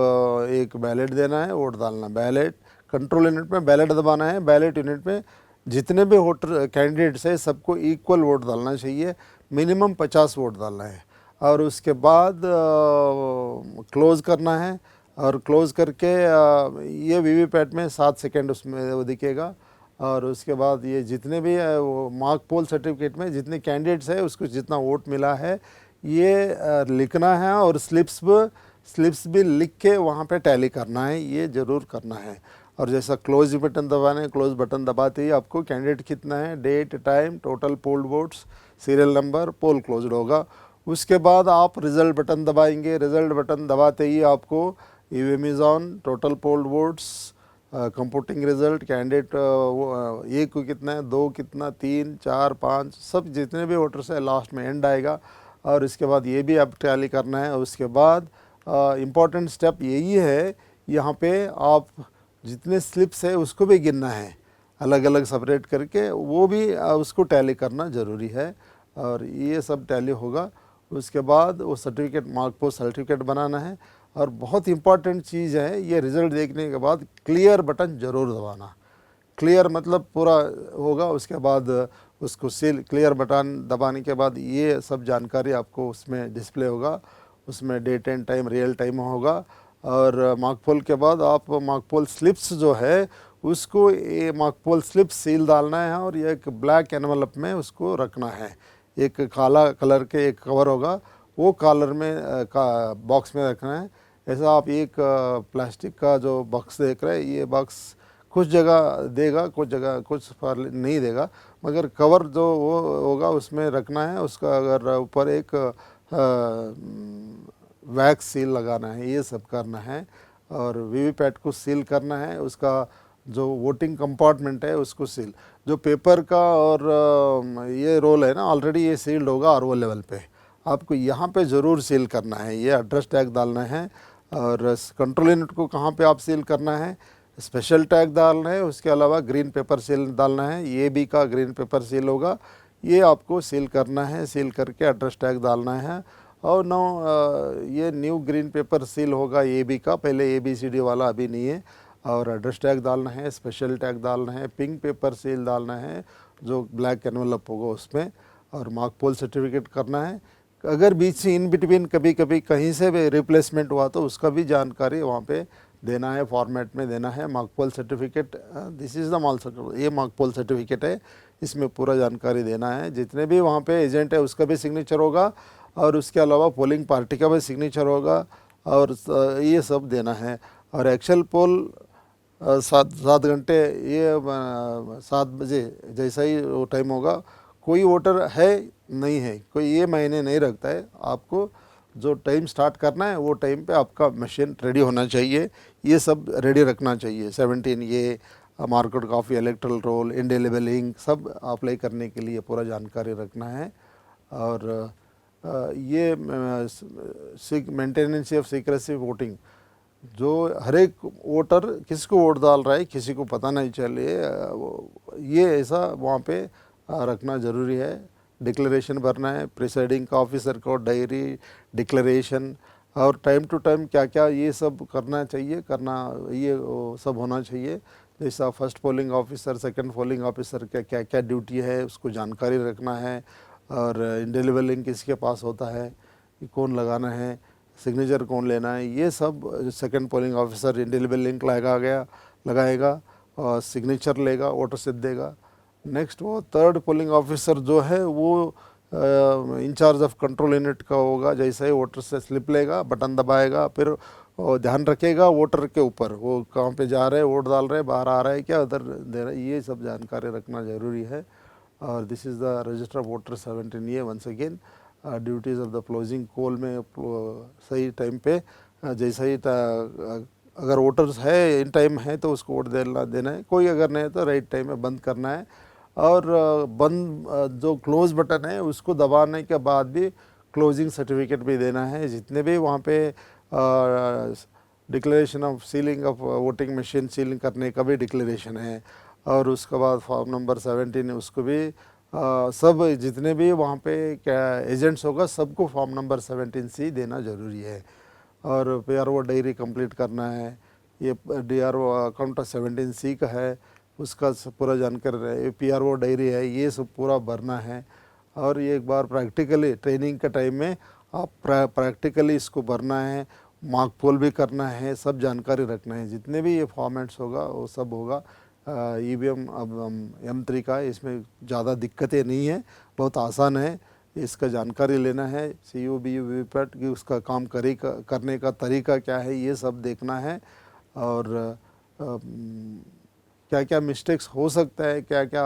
एक बैलेट देना है, वोट डालना। बैलेट कंट्रोल यूनिट में बैलेट दबाना है, बैलेट यूनिट में जितने भी वोटर कैंडिडेट्स है सबको इक्वल वोट डालना चाहिए, मिनिमम 50 वोट डालना है। और उसके बाद क्लोज़ करना है। और क्लोज़ करके ये वीवीपैट में 7 सेकेंड उसमें वो दिखेगा। और उसके बाद ये जितने भी वो मॉकपोल सर्टिफिकेट में जितने कैंडिडेट्स है उसको जितना वोट मिला है ये लिखना है। और स्लिप्स भी लिख के वहाँ पे टैली करना है, ये ज़रूर करना है। और जैसा क्लोज बटन दबाना है, क्लोज बटन दबाते ही आपको कैंडिडेट कितना है, date time, total polled votes, serial number, poll closed होगा। उसके बाद आप रिज़ल्ट बटन दबाएंगे। रिज़ल्ट बटन दबाते ही आपको EVM is on, total polled votes, computing result, candidate एक को कितना है, 2 कितना, 3 4 5 सब जितने भी वोटर्स है लास्ट में एंड आएगा। और इसके बाद ये भी आप टैली करना है। उसके बाद इम्पॉर्टेंट स्टेप यही है, यहाँ पे आप जितने स्लिप्स है उसको भी गिनना है, अलग अलग सेपरेट करके वो भी उसको टैली करना ज़रूरी है। और ये सब टैली होगा। उसके बाद वो सर्टिफिकेट, मॉकपोल सर्टिफिकेट बनाना है। और बहुत इम्पॉर्टेंट चीज़ है, ये रिज़ल्ट देखने के बाद क्लियर बटन ज़रूर दबाना। क्लियर मतलब पूरा होगा, उसके बाद उसको सील, क्लियर बटन दबाने के बाद ये सब जानकारी आपको उसमें डिस्प्ले होगा। उसमें date and time, real time होगा। और मॉकपोल के बाद आप मॉकपोल स्लिप्स जो है उसको, ये मॉकपोल स्लिप सील डालना है और ये एक ब्लैक एनवलप में उसको रखना है। एक काला कलर के एक कवर होगा, वो कलर में का बॉक्स में रखना है। ऐसा आप एक प्लास्टिक का जो बॉक्स देख रहे हैं, ये बॉक्स कुछ जगह देगा, कुछ जगह कुछ पर नहीं देगा, मगर कवर जो वो होगा उसमें रखना है। उसका अगर ऊपर एक वैक्स सील लगाना है, ये सब करना है। और वीवीपैट को सील करना है, उसका जो वोटिंग कंपार्टमेंट है उसको सील, जो पेपर का और ये रोल है ना ऑलरेडी ये सील्ड होगा आरओ लेवल पे, आपको यहाँ पे ज़रूर सील करना है, ये एड्रेस टैग डालना है। और कंट्रोल यूनिट को कहाँ पे आप सील करना है, स्पेशल टैग डालना है। उसके अलावा ग्रीन पेपर सील डालना है, ये भी का ग्रीन पेपर सील होगा, ये आपको सील करना है। सील करके एड्रेस टैग डालना है। और ये न्यू ग्रीन पेपर सील होगा ए बी का, पहले ABCD वाला अभी नहीं है। और एड्रेस टैग डालना है, स्पेशल टैग डालना है, पिंक पेपर सील डालना है जो ब्लैक एनवलप होगा उसमें। और मॉकपोल सर्टिफिकेट करना है। अगर बीच से इन बिटवीन कभी कभी कहीं से भी रिप्लेसमेंट हुआ तो उसका भी जानकारी वहाँ पे देना है, फॉर्मेट में देना है। Mock poll certificate, this is the mall certificate, ये मॉकपोल सर्टिफिकेट है, इसमें पूरा जानकारी देना है। जितने भी वहाँ पे एजेंट है उसका भी सिग्नेचर होगा और उसके अलावा पोलिंग पार्टी का भी सिग्नेचर होगा। और ये सब देना है। और एक्चुअल पोल 7 घंटे, ये 7 बजे जैसा ही वो टाइम होगा, कोई वोटर है नहीं है, कोई ये मायने नहीं रखता है। आपको जो टाइम स्टार्ट करना है वो टाइम पे आपका मशीन रेडी होना चाहिए, ये सब रेडी रखना चाहिए। 17 ये market copy, electoral roll, indelible ink सब अप्लाई करने के लिए पूरा जानकारी रखना है। और ये मेंटेनेंस ऑफ सीक्रेसी वोटिंग, जो हर एक वोटर किसको वोट डाल रहा है किसी को पता नहीं चले, ये ऐसा वहाँ पे रखना ज़रूरी है। डिक्लेरेशन भरना है, प्रिसाइडिंग ऑफिसर को डायरी, डिक्लेरेशन, और टाइम टू टाइम क्या क्या ये सब करना चाहिए, ये सब होना चाहिए। जैसा first polling officer, second polling officer का क्या क्या ड्यूटी है उसको जानकारी रखना है। और इंडेलिबल इंक किसके पास होता है, कौन लगाना है, सिग्नेचर कौन लेना है, ये सब second polling officer indelible link लगाएगा और सिग्नेचर लेगा, वोटर स्लिप देगा। नेक्स्ट वो थर्ड पोलिंग ऑफिसर जो है वो इंचार्ज ऑफ कंट्रोल यूनिट का होगा। जैसे ही वोटर से स्लिप लेगा, बटन दबाएगा, फिर ध्यान रखेगा वोटर के ऊपर, वो कहाँ पे जा रहे हैं, वोट डाल रहे हैं, बाहर आ रहा है क्या, उधर दे रहा है, ये सब जानकारी रखना ज़रूरी है। और this is the register of voter 17 ये once again duties of the closing poll में सही टाइम पे जैसा ही अगर वोटर्स है इन टाइम है तो उसको वोट देना है, कोई अगर नहीं है तो राइट टाइम में बंद करना है। और बंद जो क्लोज बटन है उसको दबाने के बाद भी क्लोजिंग सर्टिफिकेट भी देना है। जितने भी वहाँ पे declaration of ceiling of voting machine ceiling करने का भी डिक्लेरेशन है। और उसके बाद फॉर्म नंबर 17 है, उसको भी सब जितने भी वहाँ पे क्या एजेंट्स होगा सबको फॉर्म नंबर 17C देना ज़रूरी है। और PRO डायरी कंप्लीट करना है। ये DRO अकाउंट 17C का है, उसका पूरा जानकारी है। PRO डायरी है, ये सब पूरा भरना है। और ये एक बार प्रैक्टिकली ट्रेनिंग के टाइम में आप प्रैक्टिकली इसको भरना है, मार्क पोल भी करना है, सब जानकारी रखना है। जितने भी ये फॉर्मेट्स होगा वो सब होगा। EVM अब M3 का, इसमें ज़्यादा दिक्कतें नहीं है, बहुत आसान है। इसका जानकारी लेना है, CU BU वीवीपैट की उसका काम करने का तरीका क्या है, ये सब देखना है। और क्या क्या मिस्टेक्स हो सकता है, क्या क्या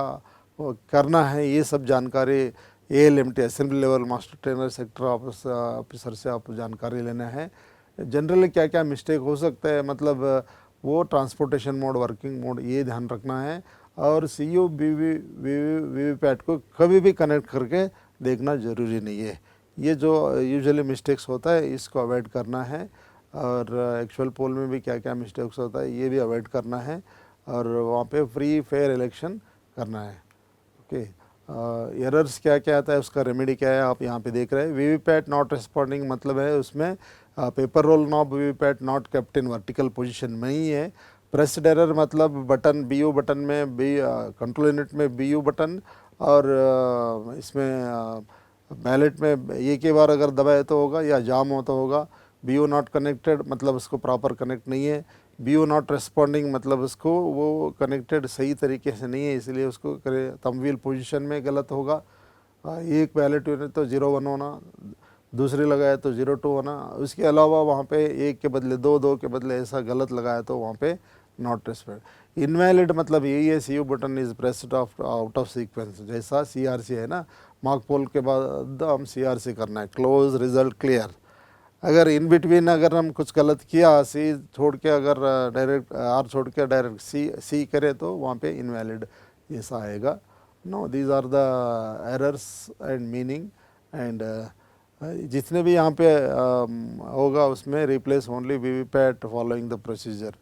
करना है, ये सब जानकारी ALMT assembly level master trainer sector officer से आप जानकारी लेना है। जनरली क्या क्या मिस्टेक हो सकता है, मतलब वो ट्रांसपोर्टेशन मोड, वर्किंग मोड, ये ध्यान रखना है। और CU BU वीवीपैट को कभी भी कनेक्ट करके देखना ज़रूरी नहीं है। ये जो यूजुअली मिस्टेक्स होता है इसको अवॉइड करना है। और एक्चुअल पोल में भी क्या क्या मिस्टेक्स होता है ये भी अवॉइड करना है। और वहाँ पे फ्री फेयर इलेक्शन करना है। ओके, एरर्स क्या क्या आता है, उसका रेमेडी क्या है, आप यहाँ पे देख रहे हैं। वीवीपैट नॉट रिस्पॉन्डिंग मतलब है उसमें paper roll knob VVPAT not kept in vertical position में ही है। प्रेस्ड एरर मतलब बटन BU बटन में कंट्रोल यूनिट में BU बटन, और इसमें बैलेट में एक ही बार अगर दबाए तो होगा या जाम होता होगा। BU नॉट कनेक्टेड मतलब उसको प्रॉपर कनेक्ट नहीं है। BU नॉट रिस्पॉन्डिंग मतलब उसको वो कनेक्टेड सही तरीके से नहीं है, इसलिए उसको करे थंब व्हील पोजीशन में गलत होगा। एक बैलेट यूनिट तो 0-1 होना, दूसरी लगाया तो 0-2 होना। उसके अलावा वहाँ पे एक के बदले 2 के बदले ऐसा गलत लगाया तो वहाँ पे नॉट रिस्पेक्ट। इनवैलिड मतलब यही है, CU button is pressed out of sequence. जैसा CRC है ना, मार्क पोल के बाद हम CRC करना है, क्लोज रिजल्ट क्लियर। अगर इन बिटवीन अगर हम कुछ गलत किया, C छोड़ के अगर डायरेक्ट R छोड़ के डायरेक्ट C करे तो वहाँ पे इनवैलिड ऐसा आएगा। No, these are the errors and meaning. And जितने भी यहाँ पे होगा उसमें replace only VVPAT following the procedure.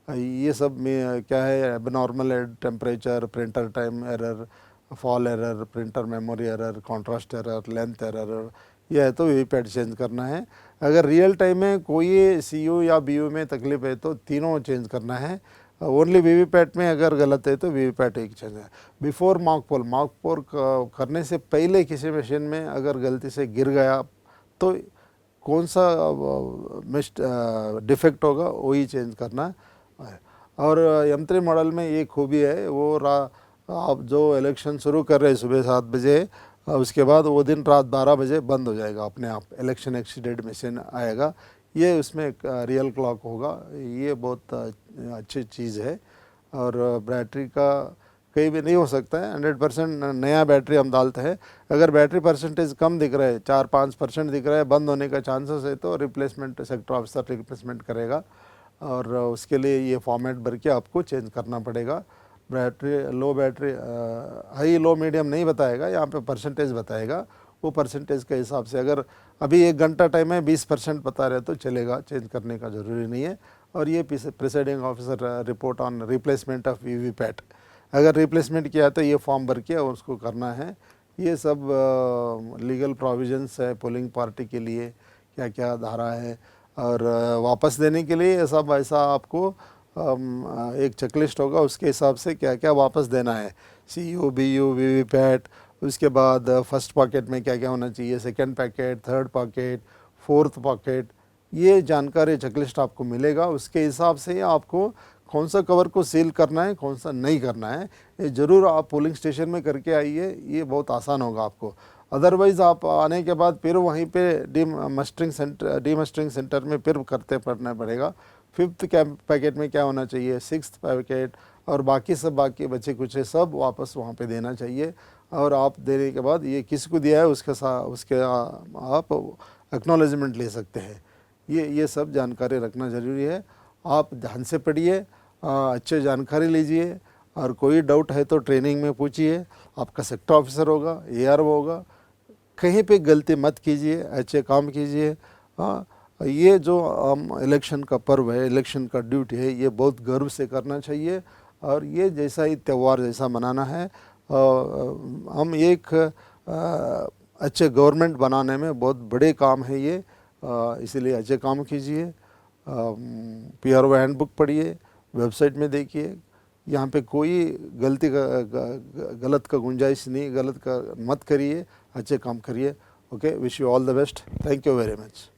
ये सब में क्या है, abnormal temperature, printer time error, fall error, printer memory error, contrast error, length error, ये है तो वीवीपैट चेंज करना है। अगर रियल टाइम में कोई CU या BU में तकलीफ है तो तीनों चेंज करना है। ओनली वीवीपैट में अगर गलत है तो वीवीपैट एक चेंज है। बिफोर मार्क पोल करने से पहले किसी मशीन में अगर गलती से गिर गया तो कौन सा डिफेक्ट होगा वही चेंज करना है। और M3 मॉडल में ये खूबी है, वो आप जो इलेक्शन शुरू कर रहे हैं सुबह 7 बजे, उसके बाद वो दिन रात 12 बजे बंद हो जाएगा अपने आप, इलेक्शन एक्सीडेंट मशीन आएगा। ये उसमें एक रियल क्लॉक होगा। ये बहुत अच्छी चीज़ है। और बैटरी का कहीं भी नहीं हो सकता है 100% नया बैटरी हम डालते हैं। अगर बैटरी परसेंटेज कम दिख रहा है, 4-5% दिख रहा है, बंद होने का चांसेस है, तो रिप्लेसमेंट सेक्टर ऑफिसर रिप्लेसमेंट करेगा और उसके लिए ये फॉर्मेट भर के आपको चेंज करना पड़ेगा। बैटरी लो, बैटरी हाई, लो, मीडियम नहीं बताएगा, यहाँ पे परसेंटेज बताएगा। वो परसेंटेज के हिसाब से अगर अभी 1 घंटा टाइम है 20% बता रहे तो चलेगा, चेंज करने का ज़रूरी नहीं है। और ये presiding officer report on replacement of VVPAT, अगर रिप्लेसमेंट किया तो ये फॉर्म भर के और उसको करना है। ये सब लीगल प्रोविजंस है पोलिंग पार्टी के लिए, क्या क्या धारा है। और वापस देने के लिए ये सब ऐसा आपको एक चेकलिस्ट होगा, उसके हिसाब से क्या क्या वापस देना है। CU, BU, वीवीपैट, उसके बाद फर्स्ट पॉकेट में क्या क्या होना चाहिए, second packet, third pocket, fourth pocket, ये जानकारी चेकलिस्ट आपको मिलेगा। उसके हिसाब से आपको कौन सा कवर को सील करना है, कौन सा नहीं करना है, ये ज़रूर आप पोलिंग स्टेशन में करके आइए, ये बहुत आसान होगा आपको। अदरवाइज़ आप आने के बाद फिर वहीं पे डीमस्टरिंग सेंटर में फिर करते पड़ना पड़ेगा। 5th पैकेट में क्या होना चाहिए, 6th पैकेट और बाकी सब, बाकी बचे कुछ है सब वापस वहाँ पे देना चाहिए। और आप देने के बाद ये किसको दिया है उसके साथ उसके आप एक्नॉलेजमेंट ले सकते हैं। ये सब जानकारी रखना ज़रूरी है। आप ध्यान से पढ़िए, अच्छे जानकारी लीजिए, और कोई डाउट है तो ट्रेनिंग में पूछिए। आपका सेक्टर ऑफिसर होगा, ARO होगा, कहीं पे गलती मत कीजिए, अच्छे काम कीजिए। हाँ, ये जो इलेक्शन का पर्व है, इलेक्शन का ड्यूटी है, ये बहुत गर्व से करना चाहिए। और ये जैसा ही त्यौहार जैसा मनाना है, हम एक अच्छे गवर्नमेंट बनाने में बहुत बड़े काम है ये, इसीलिए अच्छे काम कीजिए। PRO हैंडबुक पढ़िए, वेबसाइट में देखिए, यहाँ पे कोई गलत का गुंजाइश नहीं, गलत का मत करिए, अच्छे काम करिए। Okay, wish you all the best. Thank you very much.